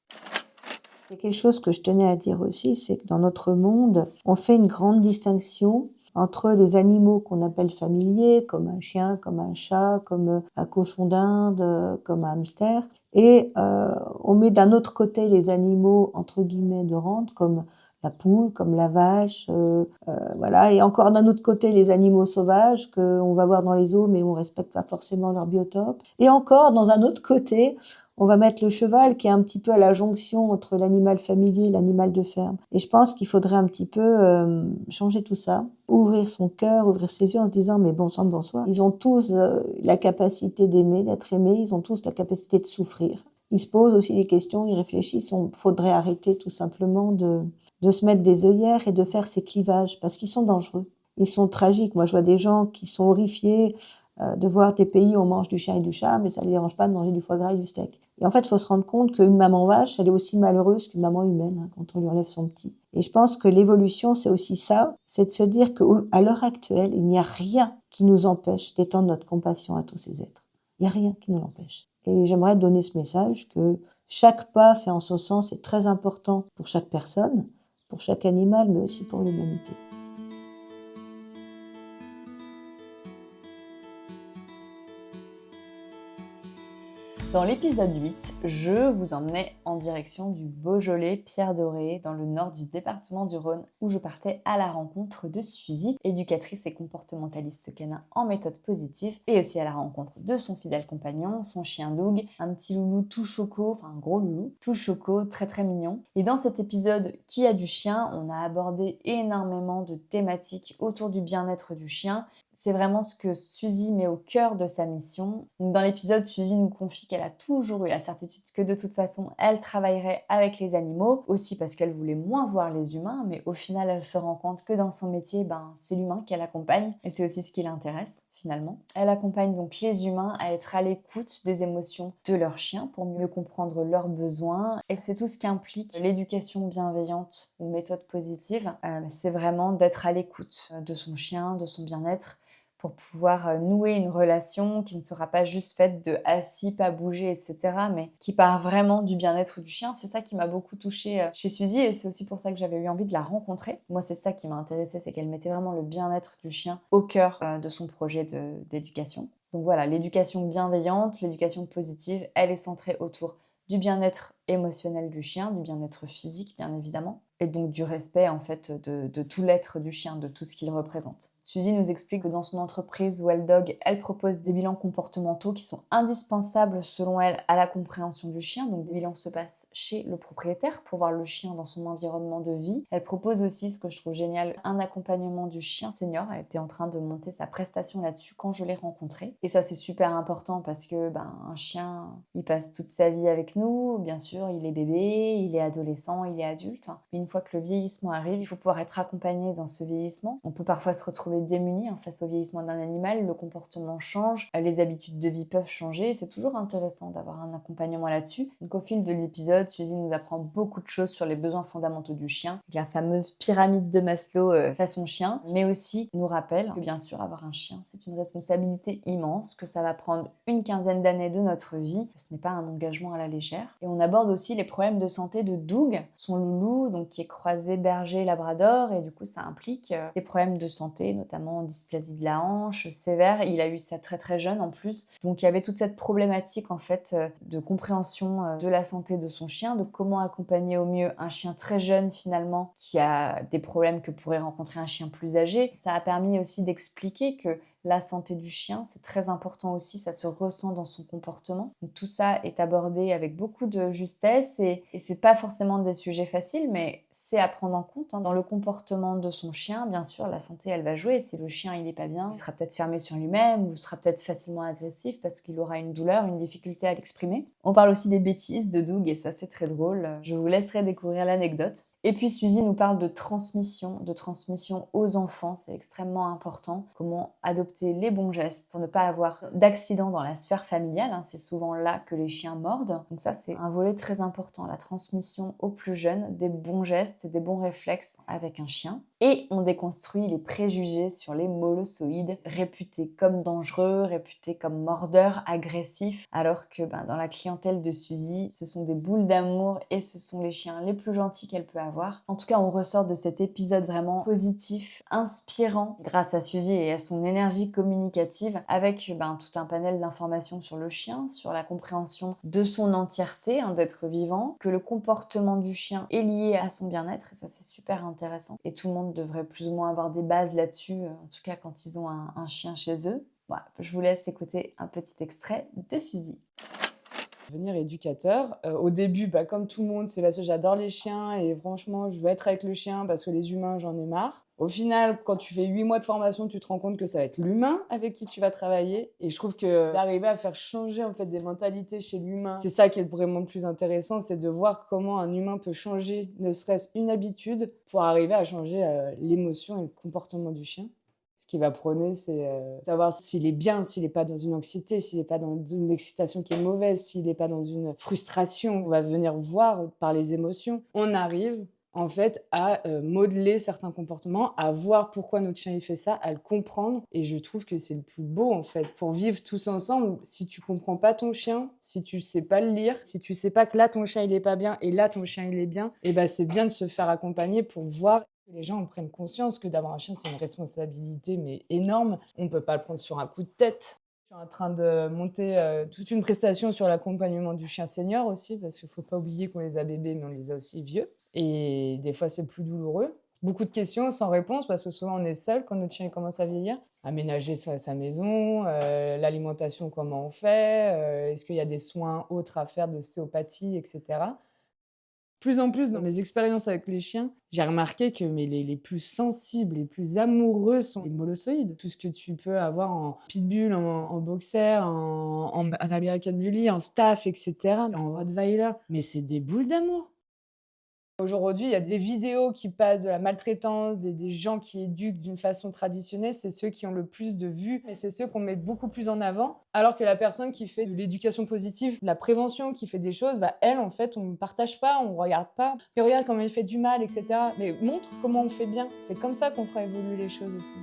C'est quelque chose que je tenais à dire aussi, c'est que dans notre monde, on fait une grande distinction entre les animaux qu'on appelle familiers, comme un chien, comme un chat, comme un cochon d'Inde, comme un hamster, et on met d'un autre côté les animaux entre guillemets de rente, comme la poule, comme la vache, voilà, et encore d'un autre côté les animaux sauvages qu'on va voir dans les zoos, mais on respecte pas forcément leur biotope, et encore dans un autre côté on va mettre le cheval qui est un petit peu à la jonction entre l'animal familier et l'animal de ferme. Et je pense qu'il faudrait un petit peu changer tout ça, ouvrir son cœur, ouvrir ses yeux en se disant mais bon sang de bonsoir, ils ont tous la capacité d'aimer, d'être aimés, ils ont tous la capacité de souffrir. Ils se posent aussi des questions, ils réfléchissent, il faudrait arrêter tout simplement de se mettre des œillères et de faire ces clivages parce qu'ils sont dangereux. Ils sont tragiques. Moi, je vois des gens qui sont horrifiés de voir des pays où on mange du chien et du chat, mais ça ne les dérange pas de manger du foie gras et du steak. Et en fait, il faut se rendre compte qu'une maman vache, elle est aussi malheureuse qu'une maman humaine quand on lui enlève son petit. Et je pense que l'évolution, c'est aussi ça, c'est de se dire qu'à l'heure actuelle, il n'y a rien qui nous empêche d'étendre notre compassion à tous ces êtres. Il n'y a rien qui nous l'empêche. Et j'aimerais donner ce message que chaque pas fait en ce sens est très important pour chaque personne, pour chaque animal, mais aussi pour l'humanité. Dans l'épisode 8, je vous emmenais en direction du Beaujolais Pierre Doré, dans le nord du département du Rhône, où je partais à la rencontre de Suzy, éducatrice et comportementaliste canin en méthode positive, et aussi à la rencontre de son fidèle compagnon, son chien Doug, un petit loulou tout choco, enfin un gros loulou, tout choco, très très mignon. Et dans cet épisode Qui a du chien, on a abordé énormément de thématiques autour du bien-être du chien. C'est vraiment ce que Suzy met au cœur de sa mission. Donc dans l'épisode, Suzy nous confie qu'elle a toujours eu la certitude que de toute façon, elle travaillerait avec les animaux, aussi parce qu'elle voulait moins voir les humains, mais au final, elle se rend compte que dans son métier, c'est l'humain qu'elle accompagne, et c'est aussi ce qui l'intéresse, finalement. Elle accompagne donc les humains à être à l'écoute des émotions de leurs chiens pour mieux comprendre leurs besoins, et c'est tout ce qui implique l'éducation bienveillante ou méthode positive. C'est vraiment d'être à l'écoute de son chien, de son bien-être, pour pouvoir nouer une relation qui ne sera pas juste faite de assis, pas bouger, etc., mais qui part vraiment du bien-être du chien. C'est ça qui m'a beaucoup touchée chez Suzy, et c'est aussi pour ça que j'avais eu envie de la rencontrer. Moi, c'est ça qui m'a intéressée, c'est qu'elle mettait vraiment le bien-être du chien au cœur de son projet d'éducation. Donc voilà, l'éducation bienveillante, l'éducation positive, elle est centrée autour du bien-être émotionnel du chien, du bien-être physique, bien évidemment, et donc du respect en fait de tout l'être du chien, de tout ce qu'il représente. Suzy nous explique que dans son entreprise Well-Dog, elle propose des bilans comportementaux qui sont indispensables selon elle à la compréhension du chien. Donc des bilans se passent chez le propriétaire pour voir le chien dans son environnement de vie. Elle propose aussi, ce que je trouve génial, un accompagnement du chien senior. Elle était en train de monter sa prestation là-dessus quand je l'ai rencontrée. Et ça c'est super important parce que un chien, il passe toute sa vie avec nous. Bien sûr, il est bébé, il est adolescent, il est adulte. Mais une fois que le vieillissement arrive, il faut pouvoir être accompagné dans ce vieillissement. On peut parfois se retrouver démunis face au vieillissement d'un animal, le comportement change, les habitudes de vie peuvent changer, c'est toujours intéressant d'avoir un accompagnement là-dessus. Donc au fil de l'épisode, Suzy nous apprend beaucoup de choses sur les besoins fondamentaux du chien, la fameuse pyramide de Maslow façon chien, mais aussi nous rappelle que bien sûr avoir un chien c'est une responsabilité immense, que ça va prendre une quinzaine d'années de notre vie, que ce n'est pas un engagement à la légère. Et on aborde aussi les problèmes de santé de Doug, son loulou, donc qui est croisé berger labrador, et du coup ça implique des problèmes de santé, notamment dysplasie de la hanche sévère. Il a eu ça très très jeune en plus. Donc il y avait toute cette problématique en fait de compréhension de la santé de son chien, de comment accompagner au mieux un chien très jeune finalement qui a des problèmes que pourrait rencontrer un chien plus âgé. Ça a permis aussi d'expliquer que la santé du chien, c'est très important aussi, ça se ressent dans son comportement. Donc tout ça est abordé avec beaucoup de justesse et c'est pas forcément des sujets faciles, mais c'est à prendre en compte. Dans le comportement de son chien, bien sûr, la santé, elle va jouer. Si le chien, il est pas bien, il sera peut-être fermé sur lui-même ou sera peut-être facilement agressif parce qu'il aura une douleur, une difficulté à l'exprimer. On parle aussi des bêtises de Doug et ça, c'est très drôle. Je vous laisserai découvrir l'anecdote. Et puis Suzy nous parle de transmission aux enfants, c'est extrêmement important. Comment adopter les bons gestes pour ne pas avoir d'accident dans la sphère familiale, c'est souvent là que les chiens mordent. Donc ça c'est un volet très important, la transmission aux plus jeunes des bons gestes, des bons réflexes avec un chien. Et on déconstruit les préjugés sur les molossoïdes, réputés comme dangereux, réputés comme mordeurs, agressifs, alors que dans la clientèle de Suzy, ce sont des boules d'amour et ce sont les chiens les plus gentils qu'elle peut avoir. En tout cas, on ressort de cet épisode vraiment positif, inspirant, grâce à Suzy et à son énergie communicative, avec tout un panel d'informations sur le chien, sur la compréhension de son entièreté, d'être vivant, que le comportement du chien est lié à son bien-être, et ça c'est super intéressant. Et tout le monde devrait plus ou moins avoir des bases là-dessus, en tout cas quand ils ont un chien chez eux. Voilà, je vous laisse écouter un petit extrait de Suzy. Devenir éducateur. Au début, comme tout le monde, c'est parce que j'adore les chiens et franchement, je veux être avec le chien parce que les humains, j'en ai marre. Au final, quand tu fais 8 mois de formation, tu te rends compte que ça va être l'humain avec qui tu vas travailler. Et je trouve que d'arriver à faire changer en fait des mentalités chez l'humain, c'est ça qui est vraiment le plus intéressant, c'est de voir comment un humain peut changer, ne serait-ce une habitude, pour arriver à changer l'émotion et le comportement du chien. Ce qu'il va prôner, c'est savoir s'il est bien, s'il n'est pas dans une anxiété, s'il n'est pas dans une excitation qui est mauvaise, s'il n'est pas dans une frustration. On va venir voir par les émotions. On arrive en fait à modeler certains comportements, à voir pourquoi notre chien il fait ça, à le comprendre. Et je trouve que c'est le plus beau en fait, pour vivre tous ensemble. Si tu comprends pas ton chien, si tu sais pas le lire, si tu sais pas que là ton chien il est pas bien et là ton chien il est bien, et c'est bien de se faire accompagner pour voir que les gens en prennent conscience que d'avoir un chien c'est une responsabilité mais énorme. On peut pas le prendre sur un coup de tête. Je suis en train de monter toute une prestation sur l'accompagnement du chien senior aussi, parce qu'il ne faut pas oublier qu'on les a bébés, mais on les a aussi vieux. Et des fois, c'est plus douloureux. Beaucoup de questions sans réponse, parce que souvent, on est seul quand notre chien commence à vieillir. Aménager sa maison, l'alimentation, comment on fait, est-ce qu'il y a des soins autres à faire d'ostéopathie, etc. Plus en plus, dans mes expériences avec les chiens, j'ai remarqué que les plus sensibles, les plus amoureux sont les molossoïdes. Tout ce que tu peux avoir en pitbull, en boxer, en American Bully, en staff, etc., en Rottweiler. Mais c'est des boules d'amour. Aujourd'hui, il y a des vidéos qui passent de la maltraitance, des gens qui éduquent d'une façon traditionnelle, c'est ceux qui ont le plus de vues, mais c'est ceux qu'on met beaucoup plus en avant, alors que la personne qui fait de l'éducation positive, de la prévention, qui fait des choses, elle, en fait, on ne partage pas, on ne regarde pas. Et regarde comment il fait du mal, etc. Mais montre comment on fait bien. C'est comme ça qu'on fera évoluer les choses aussi.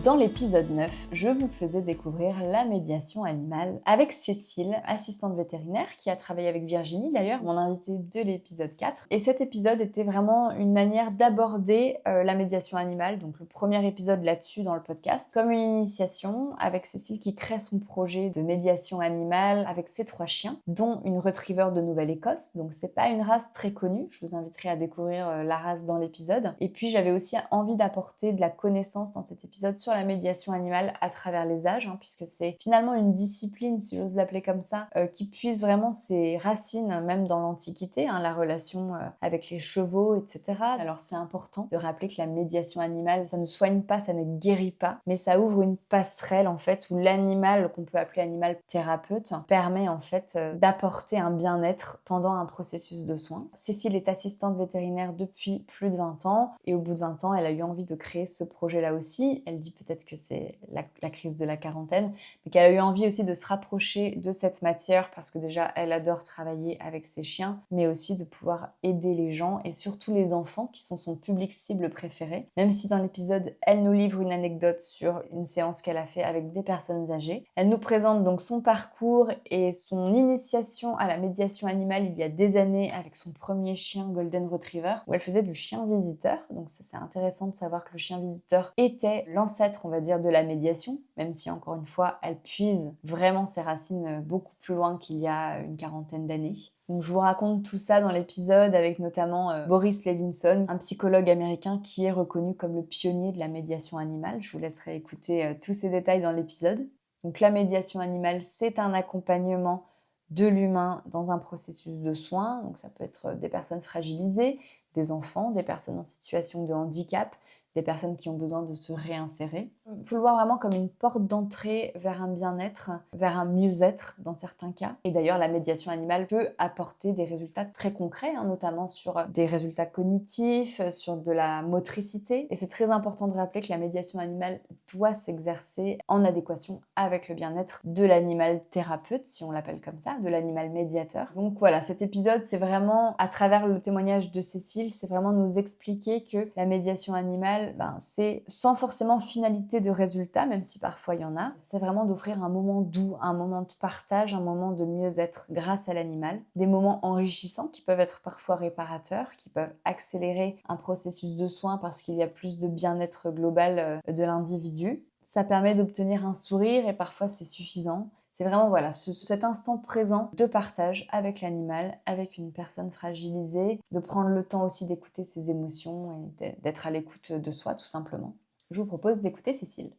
Dans l'épisode 9, je vous faisais découvrir la médiation animale avec Cécile, assistante vétérinaire, qui a travaillé avec Virginie d'ailleurs, mon invitée de l'épisode 4. Et cet épisode était vraiment une manière d'aborder la médiation animale, donc le premier épisode là-dessus dans le podcast, comme une initiation avec Cécile qui crée son projet de médiation animale avec ses 3 chiens, dont une retriever de Nouvelle-Écosse, donc c'est pas une race très connue, je vous inviterai à découvrir la race dans l'épisode. Et puis j'avais aussi envie d'apporter de la connaissance dans cet épisode sur la médiation animale à travers les âges, puisque c'est finalement une discipline, si j'ose l'appeler comme ça, qui puise vraiment ses racines même dans l'Antiquité, la relation avec les chevaux, etc. Alors c'est important de rappeler que la médiation animale, ça ne soigne pas, ça ne guérit pas, mais ça ouvre une passerelle en fait où l'animal, qu'on peut appeler animal thérapeute, permet en fait d'apporter un bien-être pendant un processus de soins. Cécile est assistante vétérinaire depuis plus de 20 ans et au bout de 20 ans, elle a eu envie de créer ce projet-là aussi. Elle dit peut-être que c'est la crise de la quarantaine, mais qu'elle a eu envie aussi de se rapprocher de cette matière parce que déjà, elle adore travailler avec ses chiens, mais aussi de pouvoir aider les gens et surtout les enfants qui sont son public cible préféré. Même si dans l'épisode, elle nous livre une anecdote sur une séance qu'elle a fait avec des personnes âgées. Elle nous présente donc son parcours et son initiation à la médiation animale il y a des années avec son premier chien Golden Retriever, où elle faisait du chien visiteur. Donc ça, c'est intéressant de savoir que le chien visiteur était l'ancêtre, on va dire, de la médiation, même si encore une fois, elle puise vraiment ses racines beaucoup plus loin qu'il y a une quarantaine d'années. Donc je vous raconte tout ça dans l'épisode avec notamment Boris Levinson, un psychologue américain qui est reconnu comme le pionnier de la médiation animale. Je vous laisserai écouter tous ces détails dans l'épisode. Donc la médiation animale, c'est un accompagnement de l'humain dans un processus de soins. Donc ça peut être des personnes fragilisées, des enfants, des personnes en situation de handicap, des personnes qui ont besoin de se réinsérer. Il faut le voir vraiment comme une porte d'entrée vers un bien-être, vers un mieux-être dans certains cas. Et d'ailleurs, la médiation animale peut apporter des résultats très concrets, notamment sur des résultats cognitifs, sur de la motricité. Et c'est très important de rappeler que la médiation animale doit s'exercer en adéquation avec le bien-être de l'animal thérapeute, si on l'appelle comme ça, de l'animal médiateur. Donc voilà, cet épisode, c'est vraiment, à travers le témoignage de Cécile, c'est vraiment nous expliquer que la médiation animale, c'est sans forcément finalité de résultat, même si parfois il y en a, c'est vraiment d'offrir un moment doux, un moment de partage, un moment de mieux-être grâce à l'animal, des moments enrichissants qui peuvent être parfois réparateurs, qui peuvent accélérer un processus de soins parce qu'il y a plus de bien-être global de l'individu. Ça permet d'obtenir un sourire et parfois c'est suffisant. C'est vraiment cet instant présent de partage avec l'animal, avec une personne fragilisée, de prendre le temps aussi d'écouter ses émotions et d'être à l'écoute de soi tout simplement. Je vous propose d'écouter Cécile.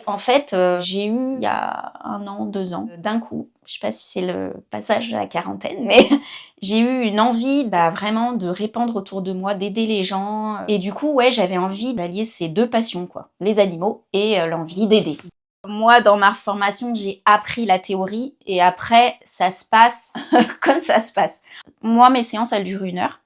En fait, j'ai eu il y a 1 an, 2 ans, d'un coup, je sais pas si c'est le passage de la quarantaine, mais j'ai eu une envie vraiment de répandre autour de moi, d'aider les gens. Et du coup, ouais, j'avais envie d'allier ces 2 passions, quoi, les animaux et l'envie d'aider. Moi, dans ma formation, j'ai appris la théorie et après, ça se passe comme ça se passe. Moi, mes séances, elles durent 1 heure.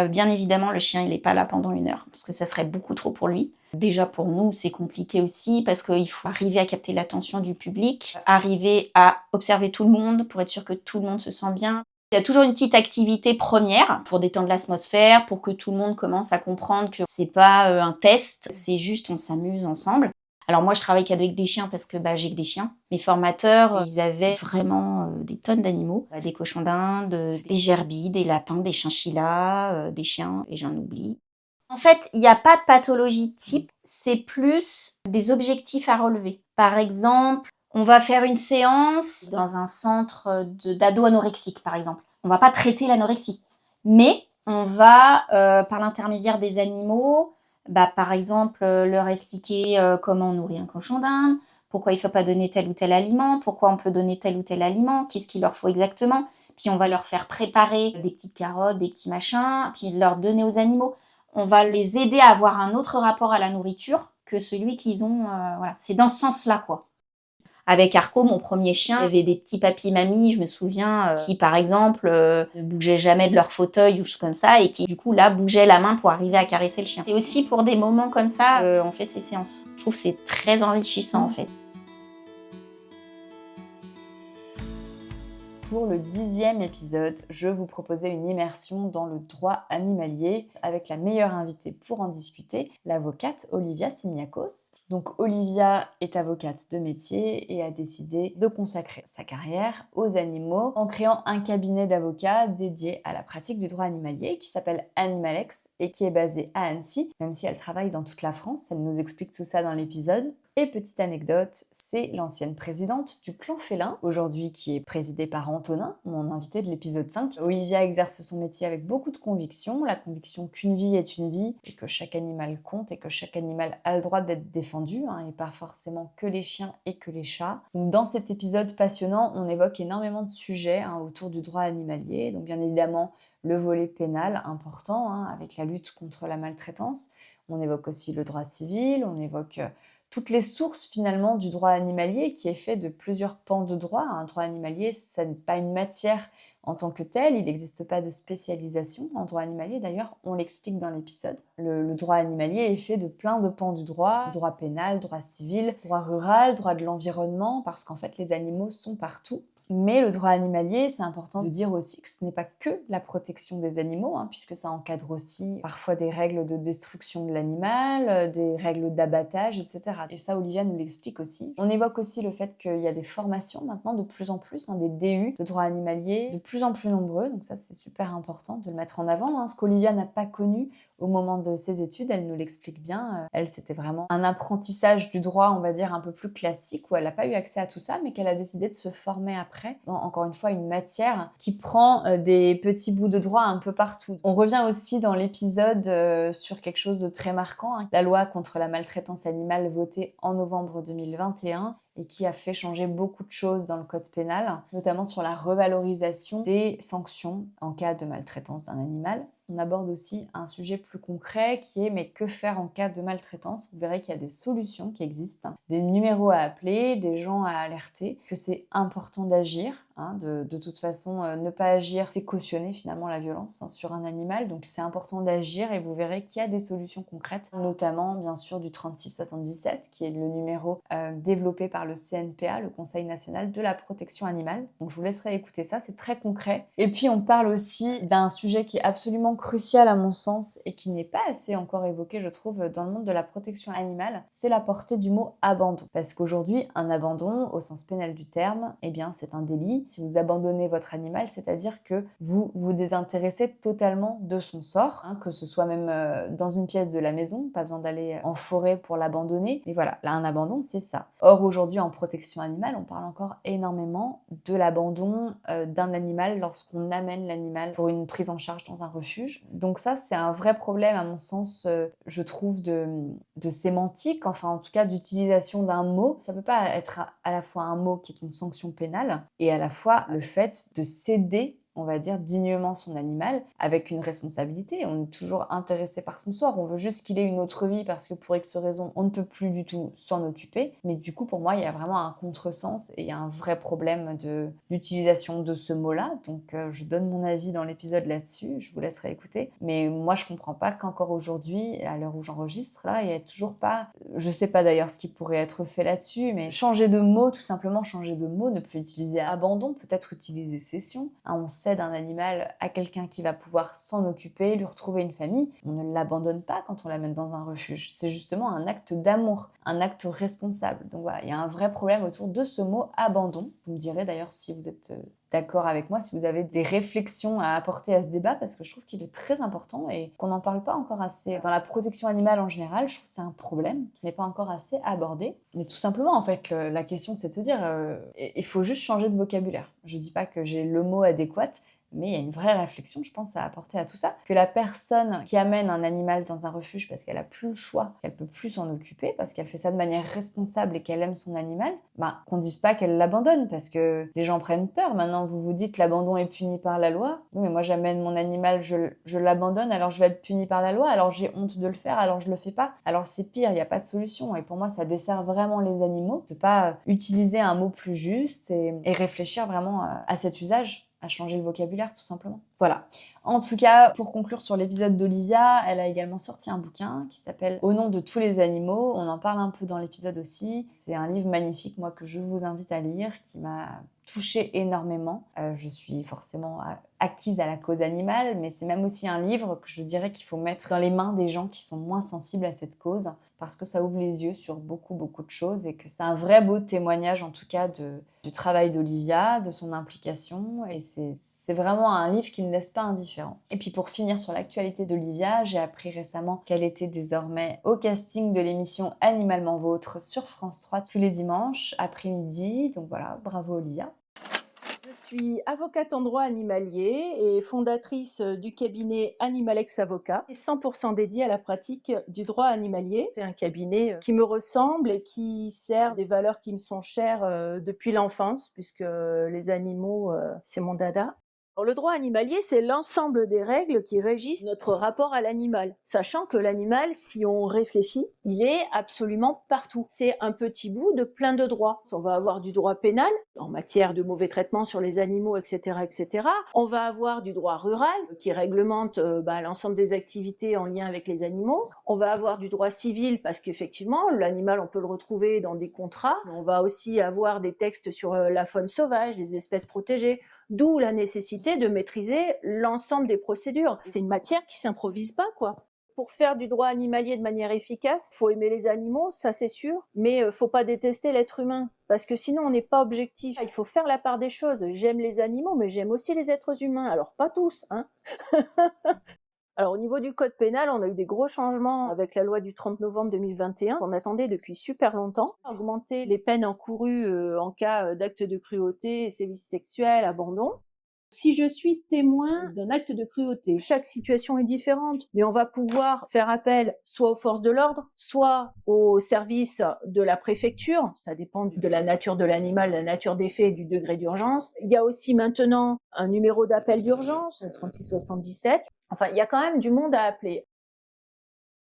Bien évidemment, le chien, il est pas là pendant 1 heure parce que ça serait beaucoup trop pour lui. Déjà pour nous, c'est compliqué aussi parce qu'il faut arriver à capter l'attention du public, arriver à observer tout le monde pour être sûr que tout le monde se sent bien. Il y a toujours une petite activité première pour détendre l'atmosphère, pour que tout le monde commence à comprendre que c'est pas un test, c'est juste on s'amuse ensemble. Alors moi, je travaille qu'avec des chiens parce que j'ai que des chiens. Mes formateurs, ils avaient vraiment des tonnes d'animaux. Des cochons d'Inde, des gerbilles, des lapins, des chinchillas, des chiens, et j'en oublie. En fait, il n'y a pas de pathologie type, c'est plus des objectifs à relever. Par exemple, on va faire une séance dans un centre d'ado anorexique, par exemple. On va pas traiter l'anorexie, mais on va, par l'intermédiaire des animaux, par exemple, leur expliquer comment on nourrit un cochon d'Inde, pourquoi il ne faut pas donner tel ou tel aliment, pourquoi on peut donner tel ou tel aliment, qu'est-ce qu'il leur faut exactement. Puis on va leur faire préparer des petites carottes, des petits machins, puis leur donner aux animaux. On va les aider à avoir un autre rapport à la nourriture que celui qu'ils ont. Voilà. C'est dans ce sens-là, quoi. Avec Arco, mon premier chien, il y avait des petits papis-mamies, je me souviens, qui par exemple ne bougeaient jamais de leur fauteuil ou choses comme ça, et qui du coup là bougeaient la main pour arriver à caresser le chien. C'est aussi pour des moments comme ça on fait ces séances. Je trouve que c'est très enrichissant en fait. Pour le 10e épisode, je vous proposais une immersion dans le droit animalier avec la meilleure invitée pour en discuter, l'avocate Olivia Simiakos. Donc Olivia est avocate de métier et a décidé de consacrer sa carrière aux animaux en créant un cabinet d'avocats dédié à la pratique du droit animalier qui s'appelle Animalex et qui est basé à Annecy, même si elle travaille dans toute la France. Elle nous explique tout ça dans l'épisode. Et petite anecdote, c'est l'ancienne présidente du clan félin, aujourd'hui qui est présidée par Antonin, mon invité de l'épisode 5. Olivia exerce son métier avec beaucoup de conviction, la conviction qu'une vie est une vie, et que chaque animal compte, et que chaque animal a le droit d'être défendu, et pas forcément que les chiens et que les chats. Donc dans cet épisode passionnant, on évoque énormément de sujets autour du droit animalier, donc bien évidemment le volet pénal important, avec la lutte contre la maltraitance. On évoque aussi le droit civil, on évoque toutes les sources finalement du droit animalier qui est fait de plusieurs pans de droit. Un droit animalier, ça n'est pas une matière en tant que telle, il n'existe pas de spécialisation en droit animalier, d'ailleurs on l'explique dans l'épisode. Le droit animalier est fait de plein de pans du droit pénal, droit civil, droit rural, droit de l'environnement, parce qu'en fait les animaux sont partout. Mais le droit animalier, c'est important de dire aussi que ce n'est pas que la protection des animaux, puisque ça encadre aussi parfois des règles de destruction de l'animal, des règles d'abattage, etc. Et ça, Olivia nous l'explique aussi. On évoque aussi le fait qu'il y a des formations maintenant de plus en plus, des DU de droit animalier, de plus en plus nombreux, donc ça c'est super important de le mettre en avant, ce qu'Olivia n'a pas connu au moment de ses études, elle nous l'explique bien. Elle, c'était vraiment un apprentissage du droit, on va dire, un peu plus classique, où elle n'a pas eu accès à tout ça, mais qu'elle a décidé de se former après, dans, encore une fois, une matière qui prend des petits bouts de droit un peu partout. On revient aussi dans l'épisode sur quelque chose de très marquant, la loi contre la maltraitance animale votée en novembre 2021, et qui a fait changer beaucoup de choses dans le code pénal, notamment sur la revalorisation des sanctions en cas de maltraitance d'un animal. On aborde aussi un sujet plus concret qui est mais que faire en cas de maltraitance. Vous verrez qu'il y a des solutions qui existent, des numéros à appeler, des gens à alerter, que c'est important d'agir. De toute façon, ne pas agir, c'est cautionner finalement la violence sur un animal. Donc c'est important d'agir et vous verrez qu'il y a des solutions concrètes, notamment bien sûr du 3677 qui est le numéro développé par le CNPA, le Conseil national de la protection animale. Donc je vous laisserai écouter ça, c'est très concret. Et puis on parle aussi d'un sujet qui est absolument crucial à mon sens et qui n'est pas assez encore évoqué, je trouve, dans le monde de la protection animale, c'est la portée du mot abandon. Parce qu'aujourd'hui, un abandon, au sens pénal du terme, c'est un délit. si vous abandonnez votre animal, c'est-à-dire que vous vous désintéressez totalement de son sort, hein, que ce soit même dans une pièce de la maison, pas besoin d'aller en forêt pour l'abandonner. Mais voilà, là, un abandon, c'est ça. Or, aujourd'hui, en protection animale, on parle encore énormément de l'abandon d'un animal lorsqu'on amène l'animal pour une prise en charge dans un refuge. Donc ça, c'est un vrai problème, à mon sens, je trouve, de sémantique, enfin en tout cas d'utilisation d'un mot. Ça peut pas être à la fois un mot qui est une sanction pénale et à la fois le fait de céder, on va dire, dignement son animal avec une responsabilité. On est toujours intéressé par son sort, on veut juste qu'il ait une autre vie parce que pour X raison, on ne peut plus du tout s'en occuper. Mais du coup, pour moi, il y a vraiment un contresens et il y a un vrai problème d'utilisation de ce mot-là. Donc, je donne mon avis dans l'épisode là-dessus, je vous laisserai écouter. Mais moi, je comprends pas qu'encore aujourd'hui, à l'heure où j'enregistre, là, il y a toujours pas... Je sais pas d'ailleurs ce qui pourrait être fait là-dessus, mais changer de mot, tout simplement changer de mot, ne plus utiliser abandon, peut-être utiliser cession. Hein, on cède un animal à quelqu'un qui va pouvoir s'en occuper, lui retrouver une famille. On ne l'abandonne pas quand on l'amène dans un refuge. C'est justement un acte d'amour, un acte responsable. Donc voilà, il y a un vrai problème autour de ce mot abandon. Vous me direz d'ailleurs si vous êtes d'accord avec moi, si vous avez des réflexions à apporter à ce débat, parce que je trouve qu'il est très important et qu'on n'en parle pas encore assez. Dans la protection animale en général, je trouve que c'est un problème qui n'est pas encore assez abordé. Mais tout simplement, en fait, la question c'est de se dire, il faut juste changer de vocabulaire. Je dis pas que j'ai le mot adéquat, mais il y a une vraie réflexion, je pense, à apporter à tout ça. Que la personne qui amène un animal dans un refuge parce qu'elle a plus le choix, qu'elle peut plus s'en occuper, parce qu'elle fait ça de manière responsable et qu'elle aime son animal, qu'on dise pas qu'elle l'abandonne, parce que les gens prennent peur. Maintenant, vous vous dites l'abandon est puni par la loi. Oui, mais moi j'amène mon animal, je l'abandonne, alors je vais être puni par la loi, alors j'ai honte de le faire, alors je le fais pas. Alors c'est pire, il n'y a pas de solution. Et pour moi, ça dessert vraiment les animaux de pas utiliser un mot plus juste et réfléchir vraiment à cet usage, à changer le vocabulaire tout simplement. Voilà. En tout cas, pour conclure sur l'épisode d'Olivia, elle a également sorti un bouquin qui s'appelle Au nom de tous les animaux. On en parle un peu dans l'épisode aussi. C'est un livre magnifique, moi, que je vous invite à lire, qui m'a touchée énormément. Je suis forcément acquise à la cause animale, mais c'est même aussi un livre que je dirais qu'il faut mettre dans les mains des gens qui sont moins sensibles à cette cause, parce que ça ouvre les yeux sur beaucoup de choses et que c'est un vrai beau témoignage, en tout cas, du travail d'Olivia, de son implication, et c'est vraiment un livre qui ne laisse pas indifférent. Et puis pour finir sur l'actualité d'Olivia, j'ai appris récemment qu'elle était désormais au casting de l'émission Animalement Vôtre sur France 3 tous les dimanches après-midi, donc voilà, bravo Olivia. Je suis avocate en droit animalier et fondatrice du cabinet Animalex Avocat, 100% dédié à la pratique du droit animalier. C'est un cabinet qui me ressemble et qui sert des valeurs qui me sont chères depuis l'enfance, puisque les animaux, c'est mon dada. Alors, le droit animalier, c'est l'ensemble des règles qui régissent notre rapport à l'animal. Sachant que l'animal, si on réfléchit, il est absolument partout. C'est un petit bout de plein de droits. On va avoir du droit pénal, en matière de mauvais traitements sur les animaux, etc., etc. On va avoir du droit rural, qui réglemente l'ensemble des activités en lien avec les animaux. On va avoir du droit civil, parce qu'effectivement, l'animal, on peut le retrouver dans des contrats. On va aussi avoir des textes sur la faune sauvage, les espèces protégées, d'où la nécessité de maîtriser l'ensemble des procédures. C'est une matière qui s'improvise pas, quoi. Pour faire du droit animalier de manière efficace, faut aimer les animaux, ça c'est sûr, mais faut pas détester l'être humain, parce que sinon on n'est pas objectif. Il faut faire la part des choses. J'aime les animaux, mais j'aime aussi les êtres humains. Alors pas tous, hein. Alors au niveau du code pénal, on a eu des gros changements avec la loi du 30 novembre 2021 qu'on attendait depuis super longtemps. Augmenter les peines encourues en cas d'acte de cruauté, sévices sexuels, abandon. Si je suis témoin d'un acte de cruauté, chaque situation est différente, mais on va pouvoir faire appel soit aux forces de l'ordre, soit au service de la préfecture. Ça dépend de la nature de l'animal, de la nature des faits et du degré d'urgence. Il y a aussi maintenant un numéro d'appel d'urgence, 3677. Enfin, il y a quand même du monde à appeler.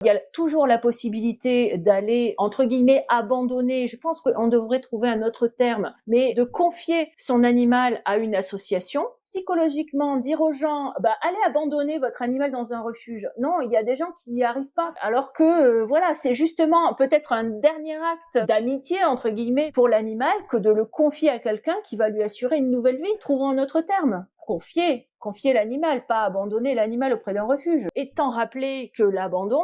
Il y a toujours la possibilité d'aller, entre guillemets, abandonner, je pense qu'on devrait trouver un autre terme, mais de confier son animal à une association. Psychologiquement, dire aux gens, allez abandonner votre animal dans un refuge. Non, il y a des gens qui n'y arrivent pas. Alors que, c'est justement peut-être un dernier acte d'amitié, entre guillemets, pour l'animal que de le confier à quelqu'un qui va lui assurer une nouvelle vie. Trouvons un autre terme. Confier l'animal, pas abandonner l'animal auprès d'un refuge. Étant rappelé que l'abandon,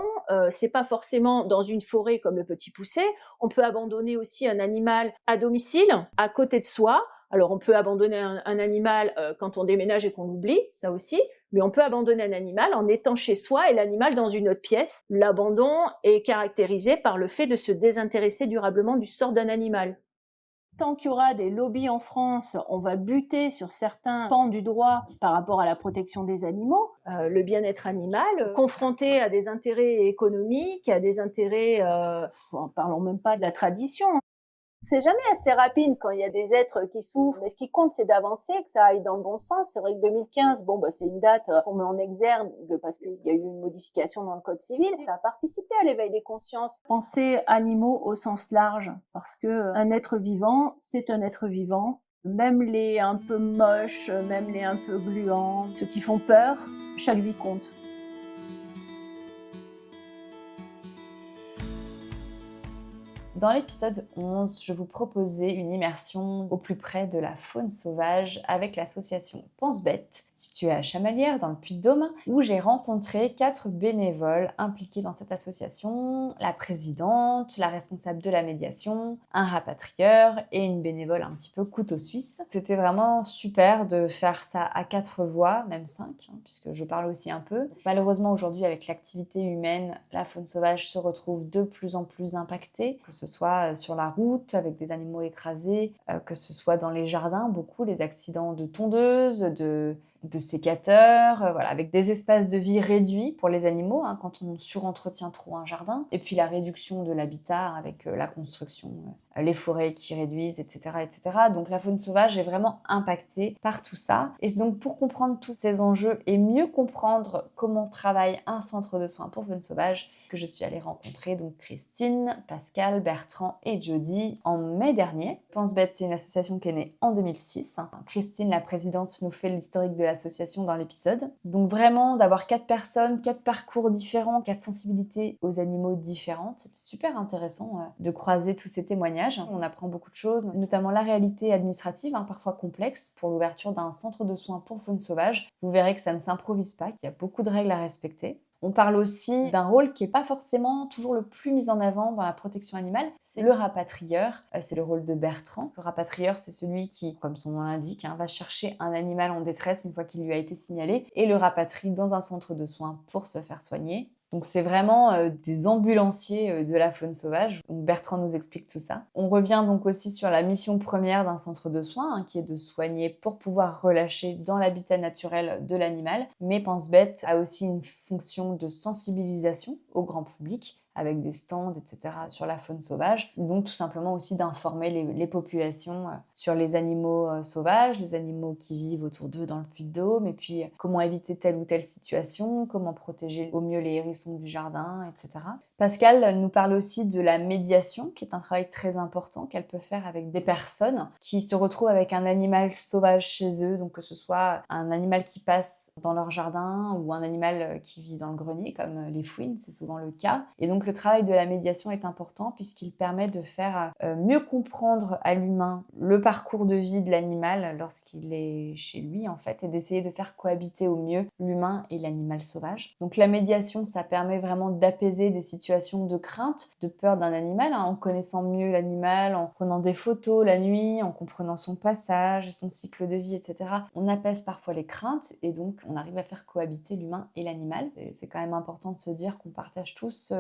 c'est pas forcément dans une forêt comme le Petit Poucet, on peut abandonner aussi un animal à domicile, à côté de soi, Alors on peut abandonner un animal quand on déménage et qu'on l'oublie, ça aussi, mais on peut abandonner un animal en étant chez soi et l'animal dans une autre pièce. L'abandon est caractérisé par le fait de se désintéresser durablement du sort d'un animal. Tant qu'il y aura des lobbies en France, on va buter sur certains pans du droit par rapport à la protection des animaux, le bien-être animal, confronté à des intérêts économiques, à des intérêts, en parlons même pas de la tradition. C'est jamais assez rapide quand il y a des êtres qui souffrent, mais ce qui compte, c'est d'avancer, que ça aille dans le bon sens. C'est vrai que 2015, c'est une date qu'on met en exergue parce qu'il y a eu une modification dans le code civil. Ça a participé à l'éveil des consciences. Penser animaux au sens large, parce que un être vivant, c'est un être vivant. Même les un peu moches, même les un peu gluants, ceux qui font peur, chaque vie compte. Dans l'épisode 11, je vous proposais une immersion au plus près de la faune sauvage avec l'association Pense Bête, située à Chamalières dans le Puy-de-Dôme, où j'ai rencontré 4 bénévoles impliqués dans cette association, la présidente, la responsable de la médiation, un rapatrieur et une bénévole un petit peu couteau suisse. C'était vraiment super de faire ça à 4 voix, même 5, puisque je parle aussi un peu. Malheureusement, aujourd'hui, avec l'activité humaine, la faune sauvage se retrouve de plus en plus impactée, que ce soit sur la route avec des animaux écrasés, que ce soit dans les jardins, beaucoup les accidents de tondeuses, de sécateurs, voilà, avec des espaces de vie réduits pour les animaux quand on surentretient trop un jardin, et puis la réduction de l'habitat avec la construction, les forêts qui réduisent, etc., etc. Donc la faune sauvage est vraiment impactée par tout ça. Et c'est donc pour comprendre tous ces enjeux et mieux comprendre comment travaille un centre de soins pour faune sauvage que je suis allée rencontrer donc Christine, Pascal, Bertrand et Jody en mai dernier. Pense Bête, c'est une association qui est née en 2006. Christine, la présidente, nous fait l'historique de l'association dans l'épisode. Donc vraiment, d'avoir 4 personnes, 4 parcours différents, 4 sensibilités aux animaux différentes, c'est super intéressant de croiser tous ces témoignages. On apprend beaucoup de choses, notamment la réalité administrative, parfois complexe, pour l'ouverture d'un centre de soins pour faune sauvage. Vous verrez que ça ne s'improvise pas, qu'il y a beaucoup de règles à respecter. On parle aussi d'un rôle qui n'est pas forcément toujours le plus mis en avant dans la protection animale, c'est le rapatrieur, c'est le rôle de Bertrand. Le rapatrieur, c'est celui qui, comme son nom l'indique, va chercher un animal en détresse une fois qu'il lui a été signalé et le rapatrie dans un centre de soins pour se faire soigner. Donc c'est vraiment des ambulanciers de la faune sauvage. Donc Bertrand nous explique tout ça. On revient donc aussi sur la mission première d'un centre de soins, qui est de soigner pour pouvoir relâcher dans l'habitat naturel de l'animal. Mais Pense Bête a aussi une fonction de sensibilisation au grand public, avec des stands, etc. sur la faune sauvage. Donc tout simplement aussi d'informer les populations sur les animaux sauvages, les animaux qui vivent autour d'eux dans le Puy-de-Dôme, et puis comment éviter telle ou telle situation, comment protéger au mieux les hérissons du jardin, etc. Pascal nous parle aussi de la médiation, qui est un travail très important qu'elle peut faire avec des personnes qui se retrouvent avec un animal sauvage chez eux, donc que ce soit un animal qui passe dans leur jardin ou un animal qui vit dans le grenier, comme les fouines, c'est souvent le cas. Et donc le travail de la médiation est important puisqu'il permet de faire mieux comprendre à l'humain le parcours de vie de l'animal lorsqu'il est chez lui en fait, et d'essayer de faire cohabiter au mieux l'humain et l'animal sauvage. Donc la médiation, ça permet vraiment d'apaiser des situations de crainte, de peur d'un animal, en connaissant mieux l'animal, en prenant des photos la nuit, en comprenant son passage, son cycle de vie, etc. On apaise parfois les craintes et donc on arrive à faire cohabiter l'humain et l'animal. Et c'est quand même important de se dire qu'on partage tous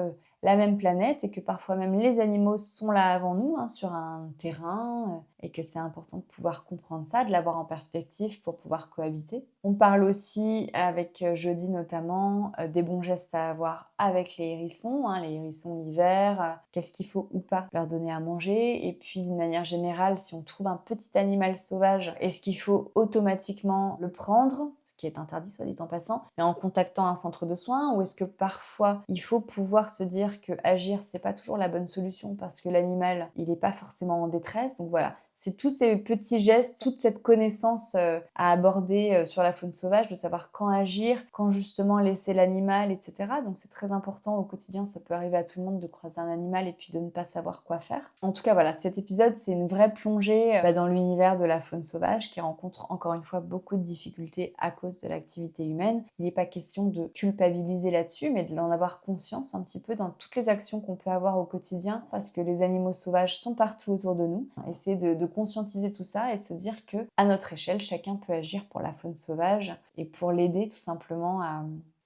la même planète et que parfois même les animaux sont là avant nous, sur un terrain, et que c'est important de pouvoir comprendre ça, de l'avoir en perspective pour pouvoir cohabiter. On parle aussi avec Jody notamment des bons gestes à avoir avec les hérissons l'hiver, qu'est-ce qu'il faut ou pas leur donner à manger, et puis d'une manière générale, si on trouve un petit animal sauvage, est-ce qu'il faut automatiquement le prendre, ce qui est interdit soit dit en passant, mais en contactant un centre de soins, ou est-ce que parfois il faut pouvoir se dire que agir c'est pas toujours la bonne solution parce que l'animal il est pas forcément en détresse. Donc voilà, c'est tous ces petits gestes, toute cette connaissance à aborder sur la faune sauvage, de savoir quand agir, quand justement laisser l'animal, etc. Donc c'est très important au quotidien, ça peut arriver à tout le monde de croiser un animal et puis de ne pas savoir quoi faire. En tout cas voilà, cet épisode c'est une vraie plongée dans l'univers de la faune sauvage qui rencontre encore une fois beaucoup de difficultés à cause de l'activité humaine. Il n'est pas question de culpabiliser là-dessus, mais d'en avoir conscience un petit peu dans toutes les actions qu'on peut avoir au quotidien, parce que les animaux sauvages sont partout autour de nous. Essayer de de conscientiser tout ça et de se dire que à notre échelle, chacun peut agir pour la faune sauvage et pour l'aider tout simplement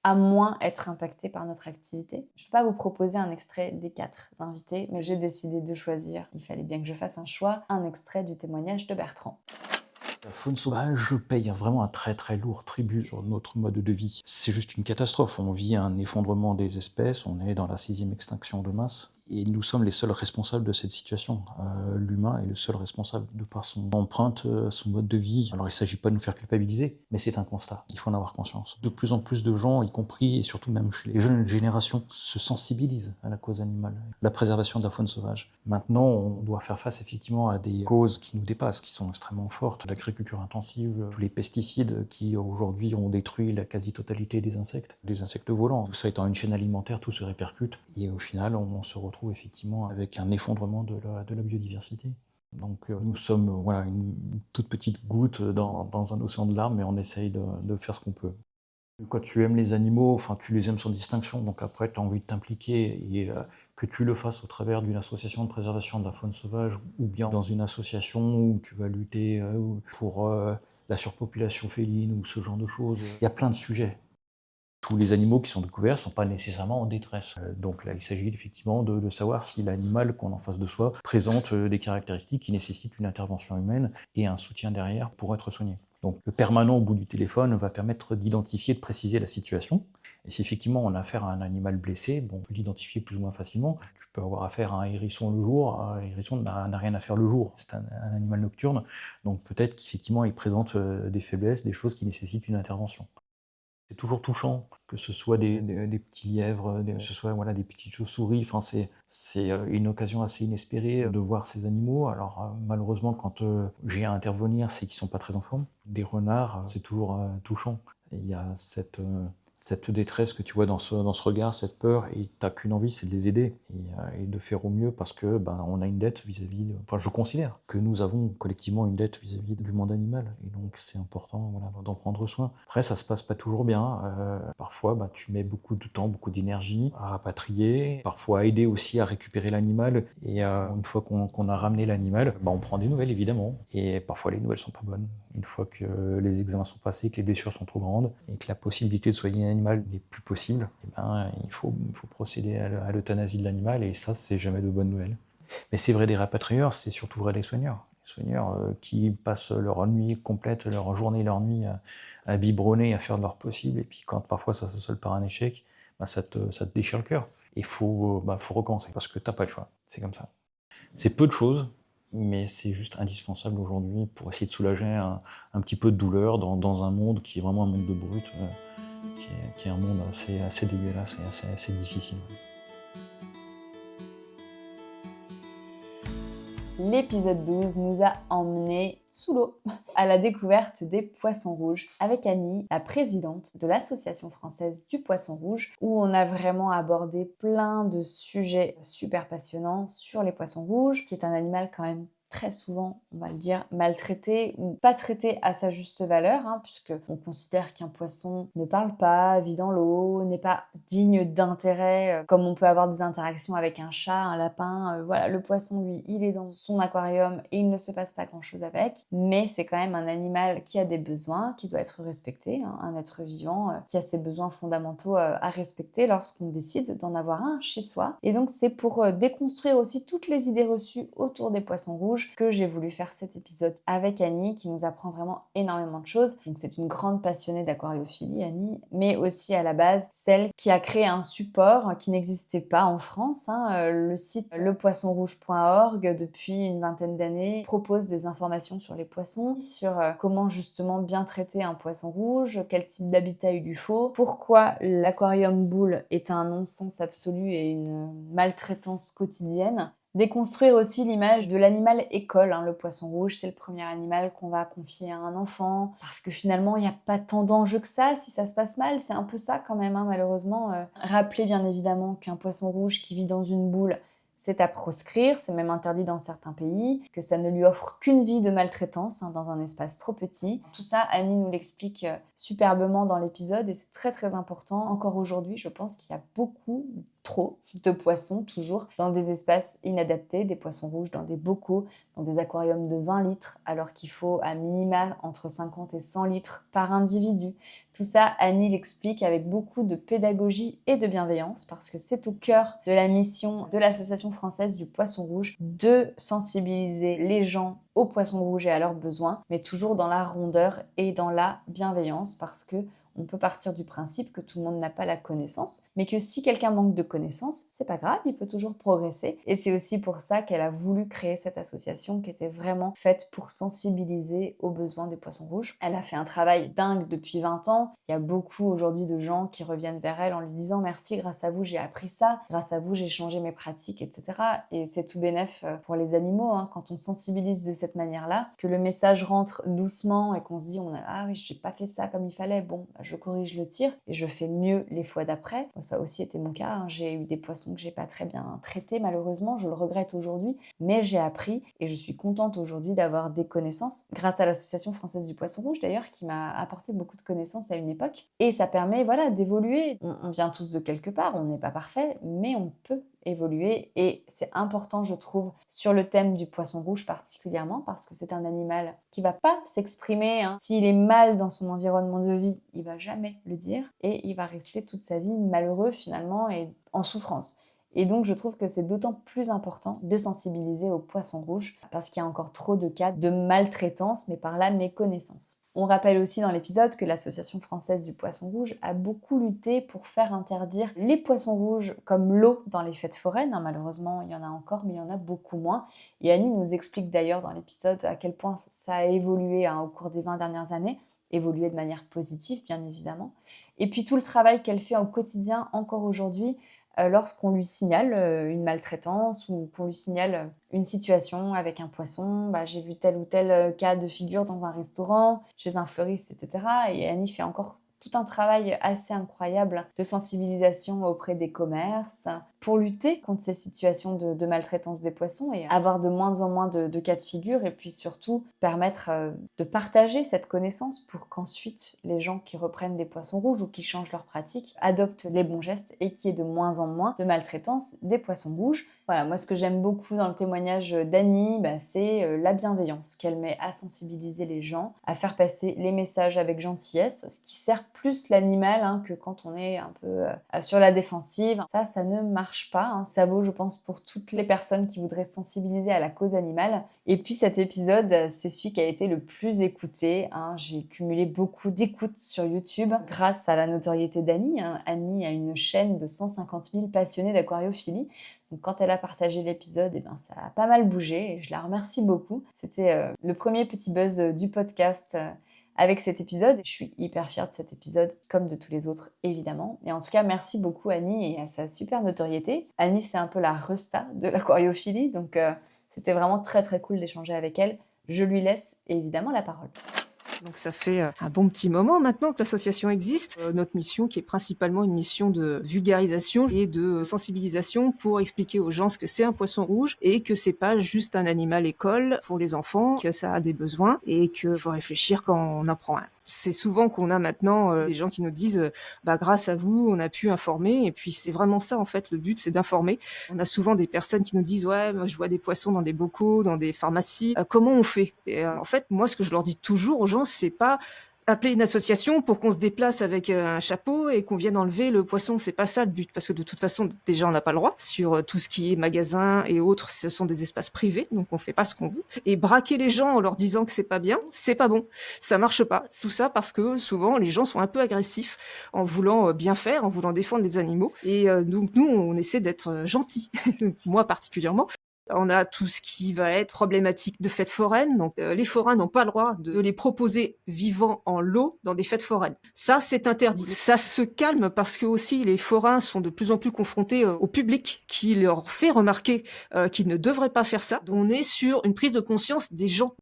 à moins être impacté par notre activité. Je ne peux pas vous proposer un extrait des 4 invités, mais j'ai décidé de choisir, il fallait bien que je fasse un choix, un extrait du témoignage de Bertrand. La faune sauvage paye vraiment un très très lourd tribut sur notre mode de vie. C'est juste une catastrophe. On vit un effondrement des espèces, on est dans la 6e extinction de masse. Et nous sommes les seuls responsables de cette situation. L'humain est le seul responsable de par son empreinte, son mode de vie. Alors il ne s'agit pas de nous faire culpabiliser, mais c'est un constat. Il faut en avoir conscience. De plus en plus de gens, y compris et surtout même chez les jeunes générations, se sensibilisent à la cause animale, la préservation de la faune sauvage. Maintenant, on doit faire face effectivement à des causes qui nous dépassent, qui sont extrêmement fortes. L'agriculture intensive, tous les pesticides qui aujourd'hui ont détruit la quasi-totalité des insectes volants. Tout ça étant une chaîne alimentaire, tout se répercute. Et au final, on se retrouve effectivement avec un effondrement de la biodiversité. Donc nous sommes une toute petite goutte dans un océan de larmes, mais on essaye de faire ce qu'on peut. Quand tu aimes les animaux, tu les aimes sans distinction, donc après tu as envie de t'impliquer et que tu le fasses au travers d'une association de préservation de la faune sauvage ou bien dans une association où tu vas lutter pour la surpopulation féline ou ce genre de choses. Il y a plein de sujets. Tous les animaux qui sont découverts ne sont pas nécessairement en détresse. Donc là, il s'agit effectivement de savoir si l'animal qu'on a en face de soi présente des caractéristiques qui nécessitent une intervention humaine et un soutien derrière pour être soigné. Donc le permanent au bout du téléphone va permettre d'identifier, de préciser la situation. Et si effectivement on a affaire à un animal blessé, on peut l'identifier plus ou moins facilement. Tu peux avoir affaire à un hérisson le jour, un hérisson n'a rien à faire le jour, c'est un animal nocturne, donc peut-être qu'effectivement il présente des faiblesses, des choses qui nécessitent une intervention. C'est toujours touchant, que ce soit des petits lièvres, que ce soit des petites chauves-souris. C'est une occasion assez inespérée de voir ces animaux. Alors malheureusement, quand j'ai à intervenir, c'est qu'ils ne sont pas très en forme. Des renards, c'est toujours touchant. Et il y a cette détresse que tu vois dans ce regard, cette peur, et tu n'as qu'une envie, c'est de les aider et de faire au mieux parce que on a une dette vis-à-vis je considère que nous avons collectivement une dette vis-à-vis du monde animal et donc c'est important d'en prendre soin. Après ça se passe pas toujours bien, parfois tu mets beaucoup de temps, beaucoup d'énergie à rapatrier, parfois à aider aussi à récupérer l'animal et une fois qu'on a ramené l'animal, on prend des nouvelles évidemment et parfois les nouvelles sont pas bonnes. Une fois que les examens sont passés, que les blessures sont trop grandes et que la possibilité de soigner l'animal n'est plus possible, il faut procéder à l'euthanasie de l'animal et ça, c'est jamais de bonnes nouvelles. Mais c'est vrai des rapatrieurs, c'est surtout vrai des soigneurs. Les soigneurs qui passent leur nuit complète, leur journée, leur nuit à biberonner, à faire de leur possible et puis quand parfois ça se solde par un échec, ça te déchire le cœur. Et il faut recommencer parce que t'as pas le choix, c'est comme ça. C'est peu de choses, mais c'est juste indispensable aujourd'hui pour essayer de soulager un petit peu de douleur dans un monde qui est vraiment un monde de brut, qui est un monde assez dégueulasse et assez difficile. L'épisode 12 nous a emmenés sous l'eau à la découverte des poissons rouges avec Annie, la présidente de l'Association française du poisson rouge, où on a vraiment abordé plein de sujets super passionnants sur les poissons rouges, qui est un animal quand même très souvent, on va le dire, maltraité ou pas traité à sa juste valeur, puisque on considère qu'un poisson ne parle pas, vit dans l'eau, n'est pas digne d'intérêt, comme on peut avoir des interactions avec un chat, un lapin. Le poisson, lui, il est dans son aquarium et il ne se passe pas grand-chose avec, mais c'est quand même un animal qui a des besoins, qui doit être respecté, un être vivant qui a ses besoins fondamentaux à respecter lorsqu'on décide d'en avoir un chez soi. Et donc c'est pour déconstruire aussi toutes les idées reçues autour des poissons rouges que j'ai voulu faire cet épisode avec Annie, qui nous apprend vraiment énormément de choses. Donc c'est une grande passionnée d'aquariophilie, Annie, mais aussi à la base celle qui a créé un support qui n'existait pas en France. Le site lepoissonrouge.org, depuis une vingtaine d'années, propose des informations sur les poissons, sur comment justement bien traiter un poisson rouge, quel type d'habitat il lui faut, pourquoi l'aquarium boule est un non-sens absolu et une maltraitance quotidienne. Déconstruire aussi l'image de l'animal école, le poisson rouge, c'est le premier animal qu'on va confier à un enfant, parce que finalement il n'y a pas tant d'enjeux que ça si ça se passe mal, c'est un peu ça quand même malheureusement. Rappelez bien évidemment qu'un poisson rouge qui vit dans une boule, c'est à proscrire, c'est même interdit dans certains pays, que ça ne lui offre qu'une vie de maltraitance dans un espace trop petit. Tout ça, Annie nous l'explique superbement dans l'épisode et c'est très très important. Encore aujourd'hui, je pense qu'il y a beaucoup trop de poissons, toujours dans des espaces inadaptés, des poissons rouges dans des bocaux, dans des aquariums de 20 litres, alors qu'il faut à minima entre 50 et 100 litres par individu. Tout ça, Annie l'explique avec beaucoup de pédagogie et de bienveillance, parce que c'est au cœur de la mission de l'Association française du poisson rouge de sensibiliser les gens aux poissons rouges et à leurs besoins, mais toujours dans la rondeur et dans la bienveillance, parce que on peut partir du principe que tout le monde n'a pas la connaissance, mais que si quelqu'un manque de connaissances, c'est pas grave, il peut toujours progresser. Et c'est aussi pour ça qu'elle a voulu créer cette association qui était vraiment faite pour sensibiliser aux besoins des poissons rouges. Elle a fait un travail dingue depuis 20 ans. Il y a beaucoup aujourd'hui de gens qui reviennent vers elle en lui disant merci, grâce à vous j'ai appris ça, grâce à vous j'ai changé mes pratiques, etc. Et c'est tout bénef pour les animaux, hein, quand on sensibilise de cette manière-là, que le message rentre doucement et qu'on se dit ah oui, je n'ai pas fait ça comme il fallait, bon, je corrige le tir et je fais mieux les fois d'après. Ça a aussi été mon cas, hein. J'ai eu des poissons que j'ai pas très bien traités malheureusement, je le regrette aujourd'hui, mais j'ai appris et je suis contente aujourd'hui d'avoir des connaissances grâce à l'Association française du poisson rouge d'ailleurs, qui m'a apporté beaucoup de connaissances à une époque, et ça permet d'évoluer. On vient tous de quelque part, on n'est pas parfait, mais on peut évoluer, et c'est important je trouve sur le thème du poisson rouge particulièrement, parce que c'est un animal qui va pas s'exprimer, hein. S'il est mal dans son environnement de vie, il va jamais le dire et il va rester toute sa vie malheureux finalement et en souffrance. Et donc je trouve que c'est d'autant plus important de sensibiliser aux poissons rouges, parce qu'il y a encore trop de cas de maltraitance, mais par la méconnaissance. On rappelle aussi dans l'épisode que l'Association française du poisson rouge a beaucoup lutté pour faire interdire les poissons rouges comme l'eau dans les fêtes foraines. Malheureusement, il y en a encore, mais il y en a beaucoup moins. Et Annie nous explique d'ailleurs dans l'épisode à quel point ça a évolué au cours des 20 dernières années, évolué de manière positive bien évidemment. Et puis tout le travail qu'elle fait au quotidien encore aujourd'hui, lorsqu'on lui signale une maltraitance ou qu'on lui signale une situation avec un poisson, j'ai vu tel ou tel cas de figure dans un restaurant, chez un fleuriste, etc. Et Annie fait encore tout un travail assez incroyable de sensibilisation auprès des commerces pour lutter contre ces situations de maltraitance des poissons et avoir de moins en moins de cas de figure, et puis surtout permettre de partager cette connaissance pour qu'ensuite les gens qui reprennent des poissons rouges ou qui changent leurs pratiques adoptent les bons gestes et qu'il y ait de moins en moins de maltraitance des poissons rouges. Voilà, moi ce que j'aime beaucoup dans le témoignage d'Annie, c'est la bienveillance qu'elle met à sensibiliser les gens, à faire passer les messages avec gentillesse, ce qui sert plus l'animal que quand on est un peu sur la défensive. Ça ne marche pas. Ça vaut, je pense, pour toutes les personnes qui voudraient sensibiliser à la cause animale. Et puis cet épisode, c'est celui qui a été le plus écouté. J'ai cumulé beaucoup d'écoutes sur YouTube grâce à la notoriété d'Annie. Annie a une chaîne de 150 000 passionnés d'aquariophilie. Donc quand elle a partagé l'épisode, ça a pas mal bougé et je la remercie beaucoup. C'était le premier petit buzz du podcast avec cet épisode. Je suis hyper fière de cet épisode, comme de tous les autres évidemment. Et en tout cas, merci beaucoup Annie et à sa super notoriété. Annie, c'est un peu la resta de l'aquariophilie, donc c'était vraiment très très cool d'échanger avec elle. Je lui laisse évidemment la parole. Donc ça fait un bon petit moment maintenant que l'association existe. Notre mission qui est principalement une mission de vulgarisation et de sensibilisation pour expliquer aux gens ce que c'est un poisson rouge et que c'est pas juste un animal école pour les enfants, que ça a des besoins et qu'il faut réfléchir quand on en prend un. C'est souvent qu'on a maintenant des gens qui nous disent grâce à vous on a pu informer, et puis c'est vraiment ça en fait, le but c'est d'informer. On a souvent des personnes qui nous disent ouais moi je vois des poissons dans des bocaux, dans des pharmacies, comment on fait? Et en fait moi ce que je leur dis toujours aux gens, c'est pas appeler une association pour qu'on se déplace avec un chapeau et qu'on vienne enlever le poisson, c'est pas ça le but, parce que de toute façon déjà on n'a pas le droit sur tout ce qui est magasin et autres, ce sont des espaces privés, donc on fait pas ce qu'on veut. Et braquer les gens en leur disant que c'est pas bien, c'est pas bon, ça marche pas. Tout ça parce que souvent les gens sont un peu agressifs en voulant bien faire, en voulant défendre les animaux, et donc nous on essaie d'être gentils, moi particulièrement. On a tout ce qui va être problématique de fêtes foraines. Donc, les forains n'ont pas le droit de les proposer vivants en lot dans des fêtes foraines. Ça, c'est interdit. Ça se calme parce que aussi les forains sont de plus en plus confrontés au public qui leur fait remarquer qu'ils ne devraient pas faire ça. Donc, on est sur une prise de conscience des gens.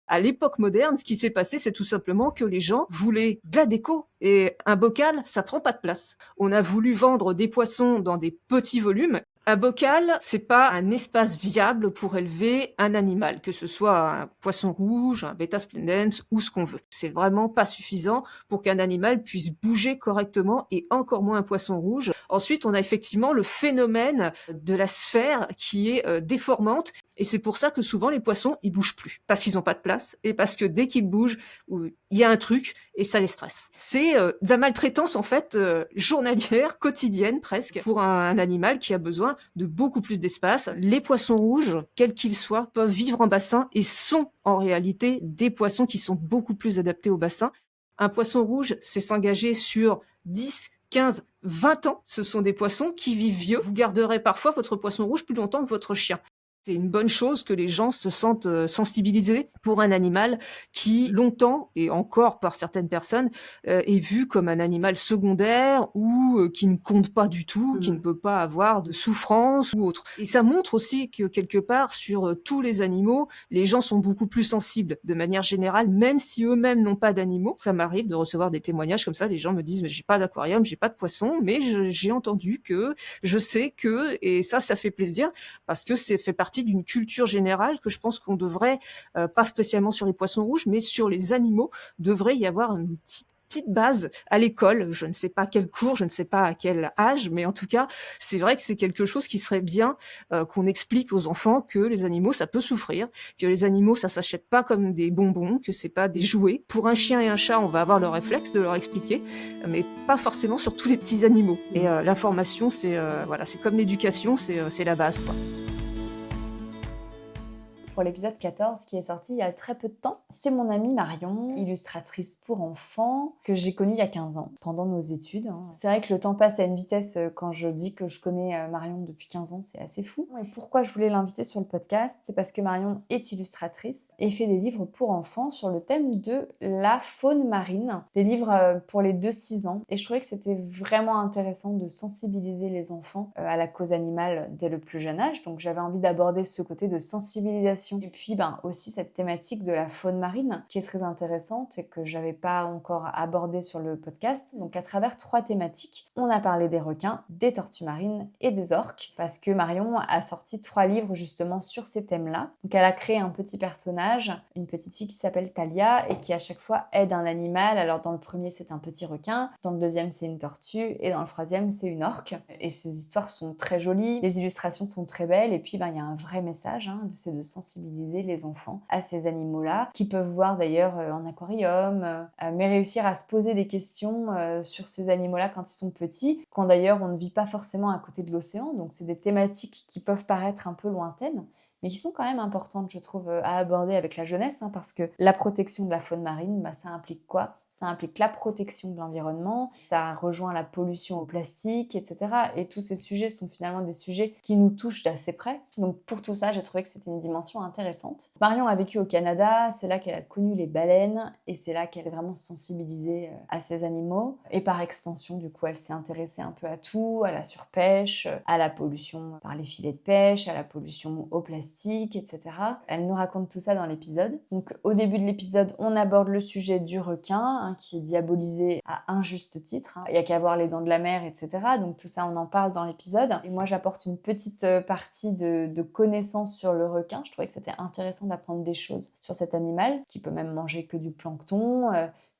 À l'époque moderne, ce qui s'est passé, c'est tout simplement que les gens voulaient de la déco. Et un bocal, ça prend pas de place. On a voulu vendre des poissons dans des petits volumes. Un bocal, c'est pas un espace viable pour élever un animal, que ce soit un poisson rouge, un beta splendens ou ce qu'on veut. C'est vraiment pas suffisant pour qu'un animal puisse bouger correctement et encore moins un poisson rouge. Ensuite, on a effectivement le phénomène de la sphère qui est déformante. Et c'est pour ça que souvent les poissons, ils bougent plus. Parce qu'ils ont pas de place et parce que dès qu'ils bougent, il y a un truc et ça les stresse. C'est de la maltraitance en fait journalière, quotidienne presque, pour un animal qui a besoin de beaucoup plus d'espace. Les poissons rouges, quels qu'ils soient, peuvent vivre en bassin et sont en réalité des poissons qui sont beaucoup plus adaptés au bassin. Un poisson rouge, c'est s'engager sur 10, 15, 20 ans. Ce sont des poissons qui vivent vieux. Vous garderez parfois votre poisson rouge plus longtemps que votre chien. C'est une bonne chose que les gens se sentent sensibilisés pour un animal qui, longtemps, et encore par certaines personnes, est vu comme un animal secondaire ou qui ne compte pas du tout, qui ne peut pas avoir de souffrance ou autre. Et ça montre aussi que, quelque part, sur tous les animaux, les gens sont beaucoup plus sensibles, de manière générale, même si eux-mêmes n'ont pas d'animaux. Ça m'arrive de recevoir des témoignages comme ça, des gens me disent « mais j'ai pas d'aquarium, j'ai pas de poisson, mais j'ai entendu que, je sais que… » Et ça fait plaisir, parce que c'est fait partie d'une culture générale que je pense qu'on devrait, pas spécialement sur les poissons rouges, mais sur les animaux, devrait y avoir une petite base à l'école. Je ne sais pas quel cours, je ne sais pas à quel âge, mais en tout cas, c'est vrai que c'est quelque chose qui serait bien qu'on explique aux enfants que les animaux, ça peut souffrir, que les animaux, ça s'achète pas comme des bonbons, que c'est pas des jouets. Pour un chien et un chat, on va avoir le réflexe de leur expliquer, mais pas forcément sur tous les petits animaux. Et l'information, c'est comme l'éducation, c'est la base, quoi. Pour l'épisode 14 qui est sorti il y a très peu de temps. C'est mon amie Marion, illustratrice pour enfants, que j'ai connue il y a 15 ans, pendant nos études. C'est vrai que le temps passe à une vitesse quand je dis que je connais Marion depuis 15 ans, c'est assez fou. Et pourquoi je voulais l'inviter sur le podcast? C'est parce que Marion est illustratrice et fait des livres pour enfants sur le thème de la faune marine, des livres pour les 2-6 ans. Et je trouvais que c'était vraiment intéressant de sensibiliser les enfants à la cause animale dès le plus jeune âge. Donc j'avais envie d'aborder ce côté de sensibilisation. Et puis aussi cette thématique de la faune marine qui est très intéressante et que j'avais pas encore abordée sur le podcast. Donc à travers 3 thématiques, on a parlé des requins, des tortues marines et des orques, parce que Marion a sorti 3 livres justement sur ces thèmes-là. Donc elle a créé un petit personnage, une petite fille qui s'appelle Talia et qui à chaque fois aide un animal. Alors dans le premier c'est un petit requin, dans le deuxième c'est une tortue et dans le troisième c'est une orque. Et ces histoires sont très jolies, les illustrations sont très belles et puis il y a un vrai message, c'est de sensibiliser les enfants à ces animaux-là, qui peuvent voir d'ailleurs en aquarium, mais réussir à se poser des questions sur ces animaux-là quand ils sont petits, quand d'ailleurs on ne vit pas forcément à côté de l'océan, donc c'est des thématiques qui peuvent paraître un peu lointaines, mais qui sont quand même importantes, je trouve, à aborder avec la jeunesse, parce que la protection de la faune marine, ça implique quoi? Ça implique la protection de l'environnement, ça rejoint la pollution au plastique, etc. Et tous ces sujets sont finalement des sujets qui nous touchent d'assez près. Donc pour tout ça, j'ai trouvé que c'était une dimension intéressante. Marion a vécu au Canada, c'est là qu'elle a connu les baleines, et c'est là qu'elle s'est vraiment sensibilisée à ces animaux. Et par extension, du coup, elle s'est intéressée un peu à tout, à la surpêche, à la pollution par les filets de pêche, à la pollution au plastique, etc. Elle nous raconte tout ça dans l'épisode. Donc au début de l'épisode, on aborde le sujet du requin, qui est diabolisé à un juste titre. Il n'y a qu'à voir les dents de la mer, etc. Donc tout ça, on en parle dans l'épisode. Et moi, j'apporte une petite partie de connaissances sur le requin. Je trouvais que c'était intéressant d'apprendre des choses sur cet animal, qui peut même manger que du plancton,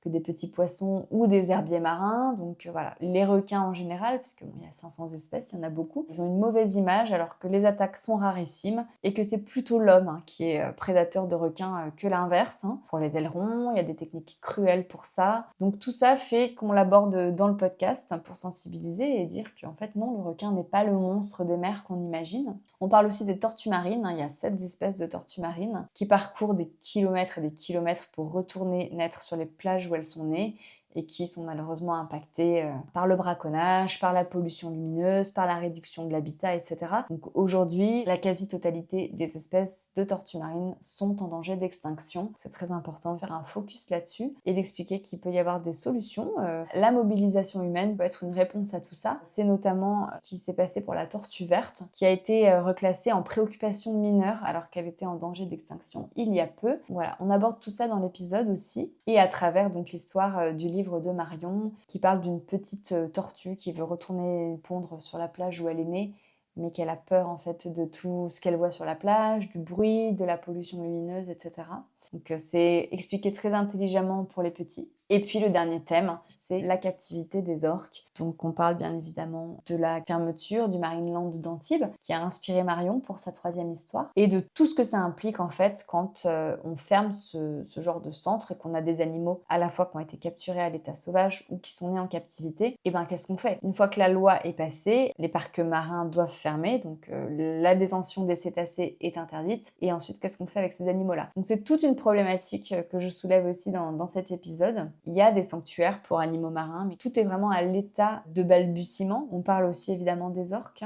que des petits poissons ou des herbiers marins. Donc voilà, les requins en général, parce qu'il y a 500 espèces, il y en a beaucoup, ils ont une mauvaise image alors que les attaques sont rarissimes et que c'est plutôt l'homme qui est prédateur de requins que l'inverse. Pour les ailerons, il y a des techniques cruelles pour ça. Donc tout ça fait qu'on l'aborde dans le podcast pour sensibiliser et dire qu'en fait non, le requin n'est pas le monstre des mers qu'on imagine. On parle aussi des tortues marines, il y a 7 espèces de tortues marines qui parcourent des kilomètres et des kilomètres pour retourner naître sur les plages où elles sont nées et qui sont malheureusement impactées par le braconnage, par la pollution lumineuse, par la réduction de l'habitat, etc. Donc aujourd'hui, la quasi-totalité des espèces de tortues marines sont en danger d'extinction. C'est très important de faire un focus là-dessus et d'expliquer qu'il peut y avoir des solutions. La mobilisation humaine peut être une réponse à tout ça. C'est notamment ce qui s'est passé pour la tortue verte, qui a été reclassée en préoccupation mineure alors qu'elle était en danger d'extinction il y a peu. Voilà, on aborde tout ça dans l'épisode aussi, et à travers donc l'histoire du livre de Marion, qui parle d'une petite tortue qui veut retourner pondre sur la plage où elle est née, mais qu'elle a peur en fait de tout ce qu'elle voit sur la plage, du bruit, de la pollution lumineuse, etc. Donc c'est expliqué très intelligemment pour les petits. Et puis le dernier thème, c'est la captivité des orques. Donc on parle bien évidemment de la fermeture du Marineland d'Antibes, qui a inspiré Marion pour sa 3e histoire, et de tout ce que ça implique en fait quand on ferme ce genre de centre et qu'on a des animaux à la fois qui ont été capturés à l'état sauvage ou qui sont nés en captivité. Et bien qu'est-ce qu'on fait? Une fois que la loi est passée, les parcs marins doivent fermer, donc la détention des cétacés est interdite. Et ensuite, qu'est-ce qu'on fait avec ces animaux-là? Donc c'est toute une problématique que je soulève aussi dans cet épisode. Il y a des sanctuaires pour animaux marins, mais tout est vraiment à l'état de balbutiement. On parle aussi évidemment des orques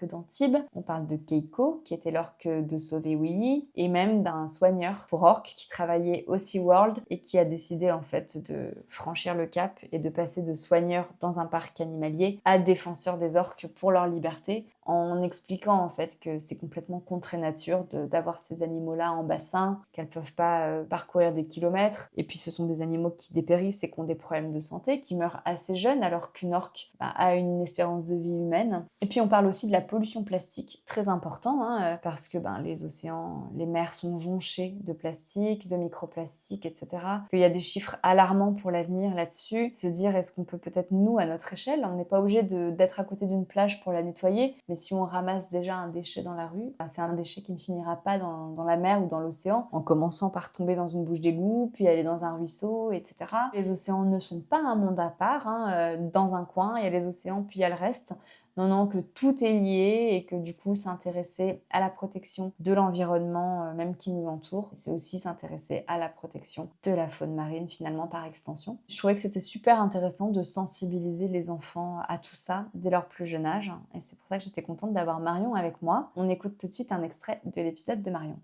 d'Antibes. On parle de Keiko, qui était l'orque de Sauver Willy, et même d'un soigneur pour orques qui travaillait au SeaWorld et qui a décidé en fait de franchir le cap et de passer de soigneur dans un parc animalier à défenseur des orques pour leur liberté, en expliquant en fait que c'est complètement contre nature d'avoir ces animaux-là en bassin, qu'elles ne peuvent pas parcourir des kilomètres. Et puis ce sont des animaux qui dépérissent et qui ont des problèmes de santé, qui meurent assez jeunes alors qu'une orque a une espérance de vie humaine. Et puis on parle aussi de la pollution plastique, très important, parce que les océans, les mers sont jonchées de plastique, de microplastiques, etc. Qu'il y a des chiffres alarmants pour l'avenir là-dessus. Se dire, est-ce qu'on peut peut-être nous, à notre échelle, on n'est pas obligé d'être à côté d'une plage pour la nettoyer, mais si on ramasse déjà un déchet dans la rue, c'est un déchet qui ne finira pas dans la mer ou dans l'océan, en commençant par tomber dans une bouche d'égout, puis aller dans un ruisseau, etc. Les océans ne sont pas un monde à part, dans un coin, il y a les océans, puis il y a le reste. Non, que tout est lié et que du coup, s'intéresser à la protection de l'environnement, même qui nous entoure, c'est aussi s'intéresser à la protection de la faune marine, finalement, par extension. Je trouvais que c'était super intéressant de sensibiliser les enfants à tout ça dès leur plus jeune âge. Et c'est pour ça que j'étais contente d'avoir Marion avec moi. On écoute tout de suite un extrait de l'épisode de Marion.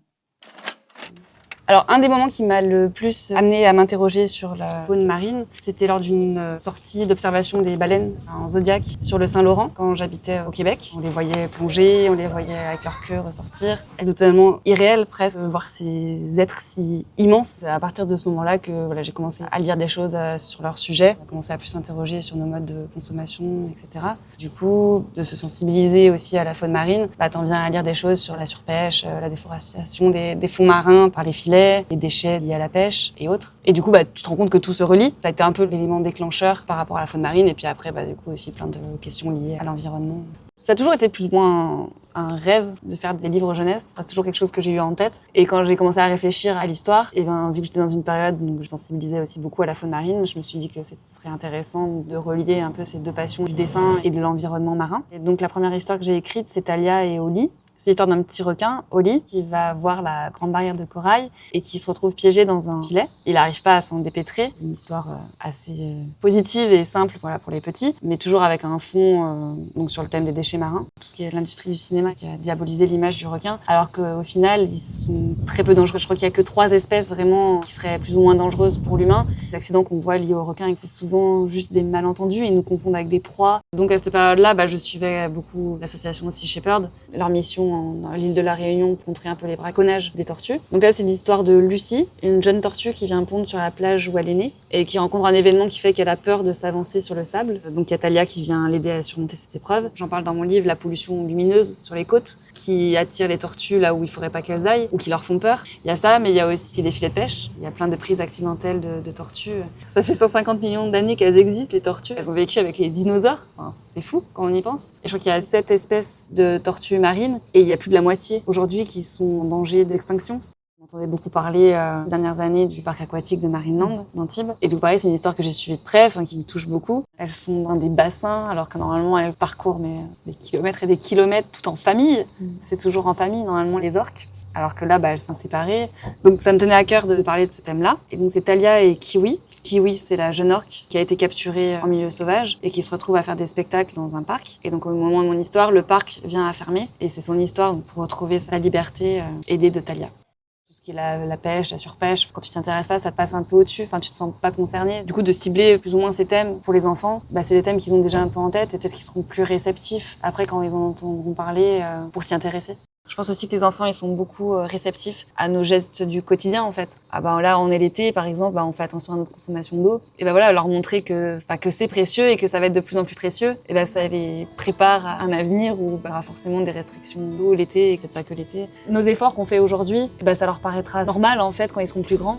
Alors, un des moments qui m'a le plus amené à m'interroger sur la faune marine, c'était lors d'une sortie d'observation des baleines en zodiac sur le Saint-Laurent, quand j'habitais au Québec. On les voyait plonger, on les voyait avec leur queue ressortir. C'est totalement irréel, presque, de voir ces êtres si immenses. C'est à partir de ce moment-là que j'ai commencé à lire des choses sur leur sujet. On a commencé à plus s'interroger sur nos modes de consommation, etc. Du coup, de se sensibiliser aussi à la faune marine, t'en viens à lire des choses sur la surpêche, la déforestation des fonds marins par les filets, les déchets liés à la pêche et autres. Et du coup, tu te rends compte que tout se relie. Ça a été un peu l'élément déclencheur par rapport à la faune marine. Et puis après, du coup, aussi plein de questions liées à l'environnement. Ça a toujours été plus ou moins un rêve de faire des livres jeunesse. C'est toujours quelque chose que j'ai eu en tête. Et quand j'ai commencé à réfléchir à l'histoire, vu que j'étais dans une période où je sensibilisais aussi beaucoup à la faune marine, je me suis dit que ce serait intéressant de relier un peu ces deux passions du dessin et de l'environnement marin. Et donc la première histoire que j'ai écrite, c'est Talia et Oli. C'est l'histoire d'un petit requin, Oli, qui va voir la grande barrière de corail et qui se retrouve piégé dans un filet. Il n'arrive pas à s'en dépêtrer. Une histoire assez positive et simple pour les petits, mais toujours avec un fond donc sur le thème des déchets marins. Tout ce qui est l'industrie du cinéma qui a diabolisé l'image du requin, alors qu'au final, ils sont très peu dangereux. Je crois qu'il n'y a que 3 espèces vraiment qui seraient plus ou moins dangereuses pour l'humain. Les accidents qu'on voit liés aux requins, c'est souvent juste des malentendus. Ils nous confondent avec des proies. Donc à cette période-là, je suivais beaucoup l'association Sea Shepherd. Leur mission dans l'île de la Réunion pour montrer un peu les braconnages des tortues. Donc là, c'est l'histoire de Lucie, une jeune tortue qui vient pondre sur la plage où elle est née et qui rencontre un événement qui fait qu'elle a peur de s'avancer sur le sable. Donc il y a Talia qui vient l'aider à surmonter cette épreuve. J'en parle dans mon livre, la pollution lumineuse sur les côtes qui attire les tortues là où il faudrait pas qu'elles aillent ou qui leur font peur. Il y a ça, mais il y a aussi les filets de pêche. Il y a plein de prises accidentelles de tortues. Ça fait 150 millions d'années qu'elles existent, les tortues. Elles ont vécu avec les dinosaures. C'est fou quand on y pense. Et je crois qu'il y a 7 espèces de tortues marines et il y a plus de la moitié aujourd'hui qui sont en danger d'extinction. On entendait beaucoup parler ces dernières années du parc aquatique de Marineland, d'Antibes. Et donc pareil, c'est une histoire que j'ai suivie de près, qui me touche beaucoup. Elles sont dans des bassins, alors que normalement elles parcourent des kilomètres et des kilomètres tout en famille. C'est toujours en famille, normalement, les orques. Alors que là, elles sont séparées. Donc ça me tenait à cœur de parler de ce thème-là. Et donc c'est Talia et Kiwi. Kiwi, c'est la jeune orque qui a été capturée en milieu sauvage et qui se retrouve à faire des spectacles dans un parc. Et donc au moment de mon histoire, le parc vient à fermer. Et c'est son histoire pour retrouver sa liberté, aidée de Talia. Tout ce qui est la pêche, la surpêche, quand tu t'y intéresses pas, ça te passe un peu au-dessus. Tu te sens pas concerné. Du coup, de cibler plus ou moins ces thèmes pour les enfants, c'est des thèmes qu'ils ont déjà un peu en tête et peut-être qu'ils seront plus réceptifs après quand ils en entendront parler pour s'y intéresser. Je pense aussi que les enfants, ils sont beaucoup réceptifs à nos gestes du quotidien, en fait. Ah ben là, on est l'été, par exemple, on fait attention à notre consommation d'eau. Et ben voilà, leur montrer que c'est précieux et que ça va être de plus en plus précieux, et ben ça les prépare à un avenir où il y aura forcément des restrictions d'eau l'été, et peut-être pas que l'été. Nos efforts qu'on fait aujourd'hui, et ben ça leur paraîtra normal, en fait, quand ils seront plus grands.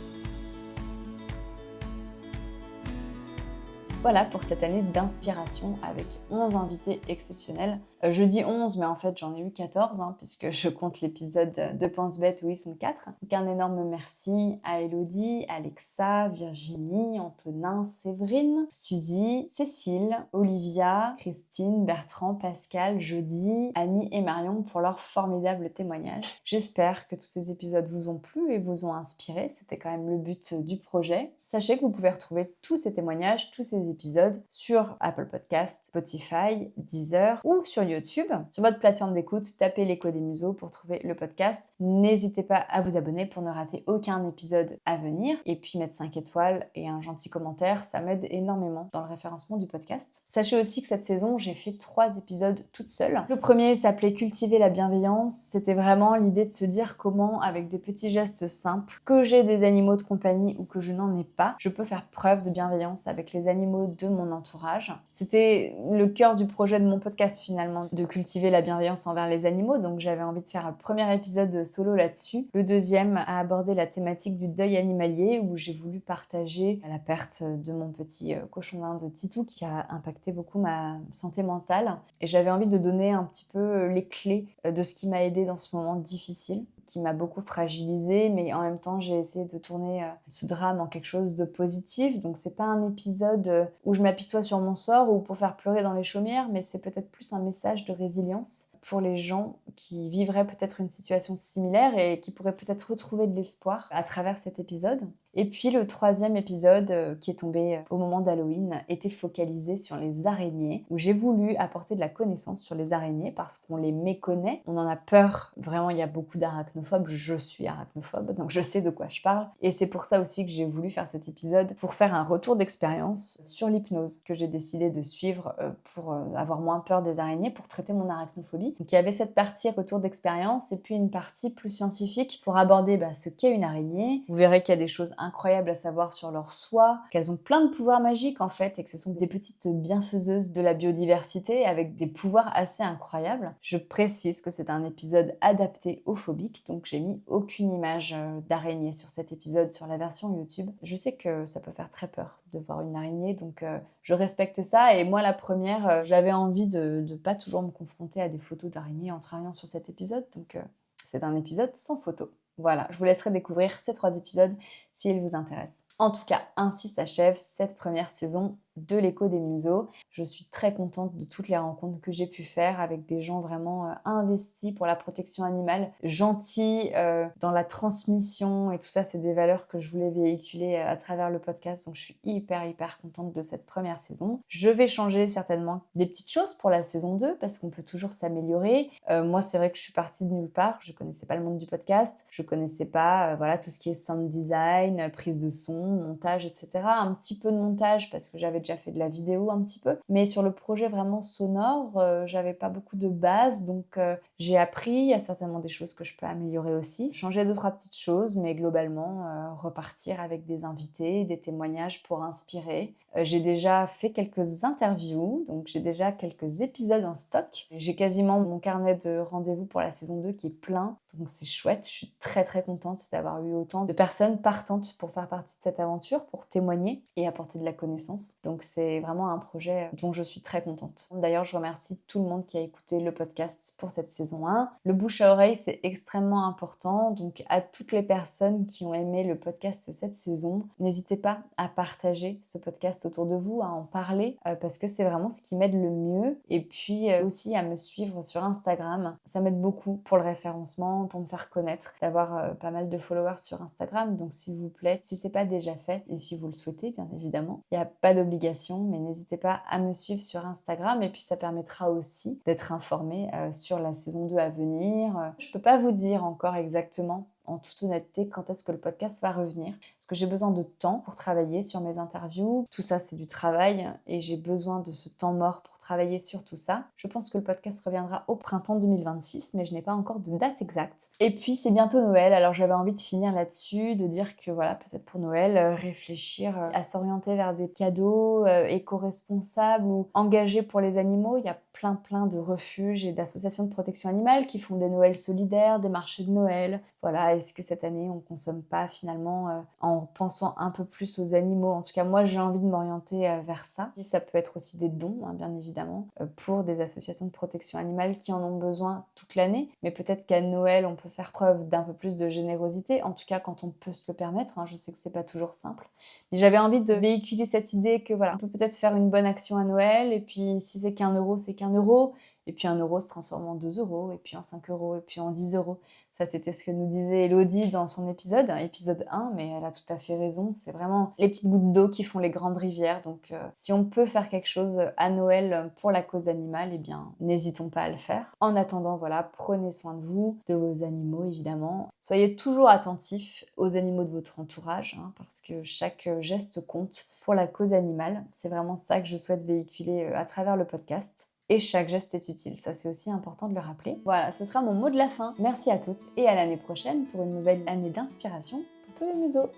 Voilà pour cette année d'inspiration avec 11 invités exceptionnels. Je dis 11, mais en fait j'en ai eu 14, puisque je compte l'épisode de Pense Bête où ils sont 4. Donc un énorme merci à Elodie, Alexa, Virginie, Antonin, Séverine, Suzy, Cécile, Olivia, Christine, Bertrand, Pascal, Jody, Annie et Marion pour leur formidable témoignage. J'espère que tous ces épisodes vous ont plu et vous ont inspiré. C'était quand même le but du projet. Sachez que vous pouvez retrouver tous ces témoignages, tous ces épisodes sur Apple Podcasts, Spotify, Deezer ou sur YouTube. Sur votre plateforme d'écoute, tapez l'écho des museaux pour trouver le podcast. N'hésitez pas à vous abonner pour ne rater aucun épisode à venir. Et puis mettre 5 étoiles et un gentil commentaire, ça m'aide énormément dans le référencement du podcast. Sachez aussi que cette saison, j'ai fait 3 épisodes toute seule. Le premier s'appelait Cultiver la bienveillance. C'était vraiment l'idée de se dire comment, avec des petits gestes simples, que j'ai des animaux de compagnie ou que je n'en ai pas, je peux faire preuve de bienveillance avec les animaux de mon entourage. C'était le cœur du projet de mon podcast finalement, de cultiver la bienveillance envers les animaux, donc j'avais envie de faire un premier épisode solo là-dessus. Le deuxième a abordé la thématique du deuil animalier, où j'ai voulu partager la perte de mon petit cochon d'Inde Titou, qui a impacté beaucoup ma santé mentale, et j'avais envie de donner un petit peu les clés de ce qui m'a aidé dans ce moment difficile, qui m'a beaucoup fragilisée, mais en même temps j'ai essayé de tourner ce drame en quelque chose de positif. Donc c'est pas un épisode où je m'apitoie sur mon sort ou pour faire pleurer dans les chaumières, mais c'est peut-être plus un message de résilience pour les gens qui vivraient peut-être une situation similaire et qui pourraient peut-être retrouver de l'espoir à travers cet épisode. Et puis le troisième épisode, qui est tombé au moment d'Halloween, était focalisé sur les araignées, où j'ai voulu apporter de la connaissance sur les araignées parce qu'on les méconnaît, on en a peur. Vraiment, il y a beaucoup d'arachnophobes, je suis arachnophobe, donc je sais de quoi je parle. Et c'est pour ça aussi que j'ai voulu faire cet épisode, pour faire un retour d'expérience sur l'hypnose, que j'ai décidé de suivre pour avoir moins peur des araignées, pour traiter mon arachnophobie. Donc il y avait cette partie retour d'expérience, et puis une partie plus scientifique pour aborder ce qu'est une araignée. Vous verrez qu'il y a des choses incroyables à savoir sur leur soie, qu'elles ont plein de pouvoirs magiques en fait, et que ce sont des petites bienfaiseuses de la biodiversité avec des pouvoirs assez incroyables. Je précise que c'est un épisode adapté aux phobiques, donc j'ai mis aucune image d'araignée sur cet épisode sur la version YouTube. Je sais que ça peut faire très peur de voir une araignée, donc je respecte ça, et moi la première, j'avais envie de pas toujours me confronter à des photos d'araignées en travaillant sur cet épisode, donc c'est un épisode sans photo. Voilà, je vous laisserai découvrir ces 3 épisodes s'ils vous intéressent. En tout cas, ainsi s'achève cette première saison de l'écho des museaux. Je suis très contente de toutes les rencontres que j'ai pu faire avec des gens vraiment investis pour la protection animale, gentils dans la transmission, et tout ça, c'est des valeurs que je voulais véhiculer à travers le podcast, donc je suis hyper contente de cette première saison. Je vais changer certainement des petites choses pour la saison 2 parce qu'on peut toujours s'améliorer. Moi, c'est vrai que je suis partie de nulle part, je connaissais pas le monde du podcast, je connaissais pas tout ce qui est sound design, prise de son, montage, etc. Un petit peu de montage parce que j'avais déjà fait de la vidéo un petit peu, mais sur le projet vraiment sonore, j'avais pas beaucoup de base, donc j'ai appris. Il y a certainement des choses que je peux améliorer aussi, changer 2-3 petites choses, mais globalement repartir avec des invités, des témoignages pour inspirer. J'ai déjà fait quelques interviews, donc j'ai déjà quelques épisodes en stock. J'ai quasiment mon carnet de rendez-vous pour la saison 2 qui est plein, donc c'est chouette. Je suis très contente d'avoir eu autant de personnes partantes pour faire partie de cette aventure, pour témoigner et apporter de la connaissance. Donc c'est vraiment un projet dont je suis très contente. D'ailleurs, je remercie tout le monde qui a écouté le podcast pour cette saison 1. Le bouche à oreille, c'est extrêmement important, donc à toutes les personnes qui ont aimé le podcast cette saison, n'hésitez pas à partager ce podcast autour de vous, à en parler, parce que c'est vraiment ce qui m'aide le mieux. Et puis aussi à me suivre sur Instagram. Ça m'aide beaucoup pour le référencement, pour me faire connaître, d'avoir pas mal de followers sur Instagram. Donc s'il vous plaît, si c'est pas déjà fait, et si vous le souhaitez bien évidemment, il n'y a pas d'obligation, mais n'hésitez pas à me suivre sur Instagram, et puis ça permettra aussi d'être informé sur la saison 2 à venir. Je peux pas vous dire encore exactement en toute honnêteté quand est-ce que le podcast va revenir. Parce que j'ai besoin de temps pour travailler sur mes interviews. Tout ça, c'est du travail et j'ai besoin de ce temps mort pour travailler sur tout ça. Je pense que le podcast reviendra au printemps 2026, mais je n'ai pas encore de date exacte. Et puis, c'est bientôt Noël, alors j'avais envie de finir là-dessus, de dire que voilà, peut-être pour Noël, réfléchir à s'orienter vers des cadeaux éco-responsables ou engagés pour les animaux. Il y a plein de refuges et d'associations de protection animale qui font des Noëls solidaires, des marchés de Noël. Voilà, est-ce que cette année, on consomme pas finalement en pensant un peu plus aux animaux? En tout cas, moi, j'ai envie de m'orienter vers ça. Ça peut être aussi des dons, hein, bien évidemment, pour des associations de protection animale qui en ont besoin toute l'année. Mais peut-être qu'à Noël, on peut faire preuve d'un peu plus de générosité, en tout cas quand on peut se le permettre. Hein. Je sais que c'est pas toujours simple. Mais j'avais envie de véhiculer cette idée que voilà, on peut peut-être faire une bonne action à Noël, et puis si c'est qu'1 euro, c'est qu'1 euro. Et puis 1 euro se transforme en 2 euros, et puis en 5 euros, et puis en 10 euros. Ça, c'était ce que nous disait Elodie dans son épisode 1, mais elle a tout à fait raison. C'est vraiment les petites gouttes d'eau qui font les grandes rivières. Donc, si on peut faire quelque chose à Noël pour la cause animale, eh bien, n'hésitons pas à le faire. En attendant, voilà, prenez soin de vous, de vos animaux, évidemment. Soyez toujours attentifs aux animaux de votre entourage, hein, parce que chaque geste compte pour la cause animale. C'est vraiment ça que je souhaite véhiculer à travers le podcast. Et chaque geste est utile, ça c'est aussi important de le rappeler. Voilà, ce sera mon mot de la fin. Merci à tous et à l'année prochaine pour une nouvelle année d'inspiration pour tous les museaux.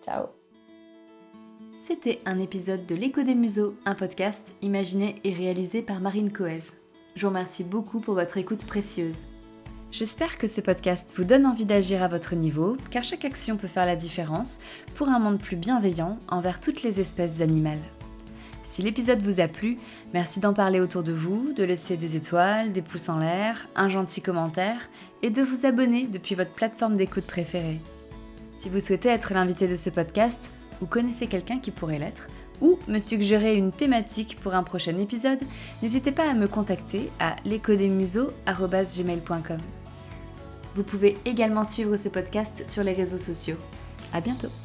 Ciao! C'était un épisode de L'Écho des Museaux, un podcast imaginé et réalisé par Marine Coez. Je vous remercie beaucoup pour votre écoute précieuse. J'espère que ce podcast vous donne envie d'agir à votre niveau, car chaque action peut faire la différence pour un monde plus bienveillant envers toutes les espèces animales. Si l'épisode vous a plu, merci d'en parler autour de vous, de laisser des étoiles, des pouces en l'air, un gentil commentaire et de vous abonner depuis votre plateforme d'écoute préférée. Si vous souhaitez être l'invité de ce podcast, ou connaissez quelqu'un qui pourrait l'être, ou me suggérer une thématique pour un prochain épisode, n'hésitez pas à me contacter à l'échodesmuseaux@gmail.com. Vous pouvez également suivre ce podcast sur les réseaux sociaux. À bientôt!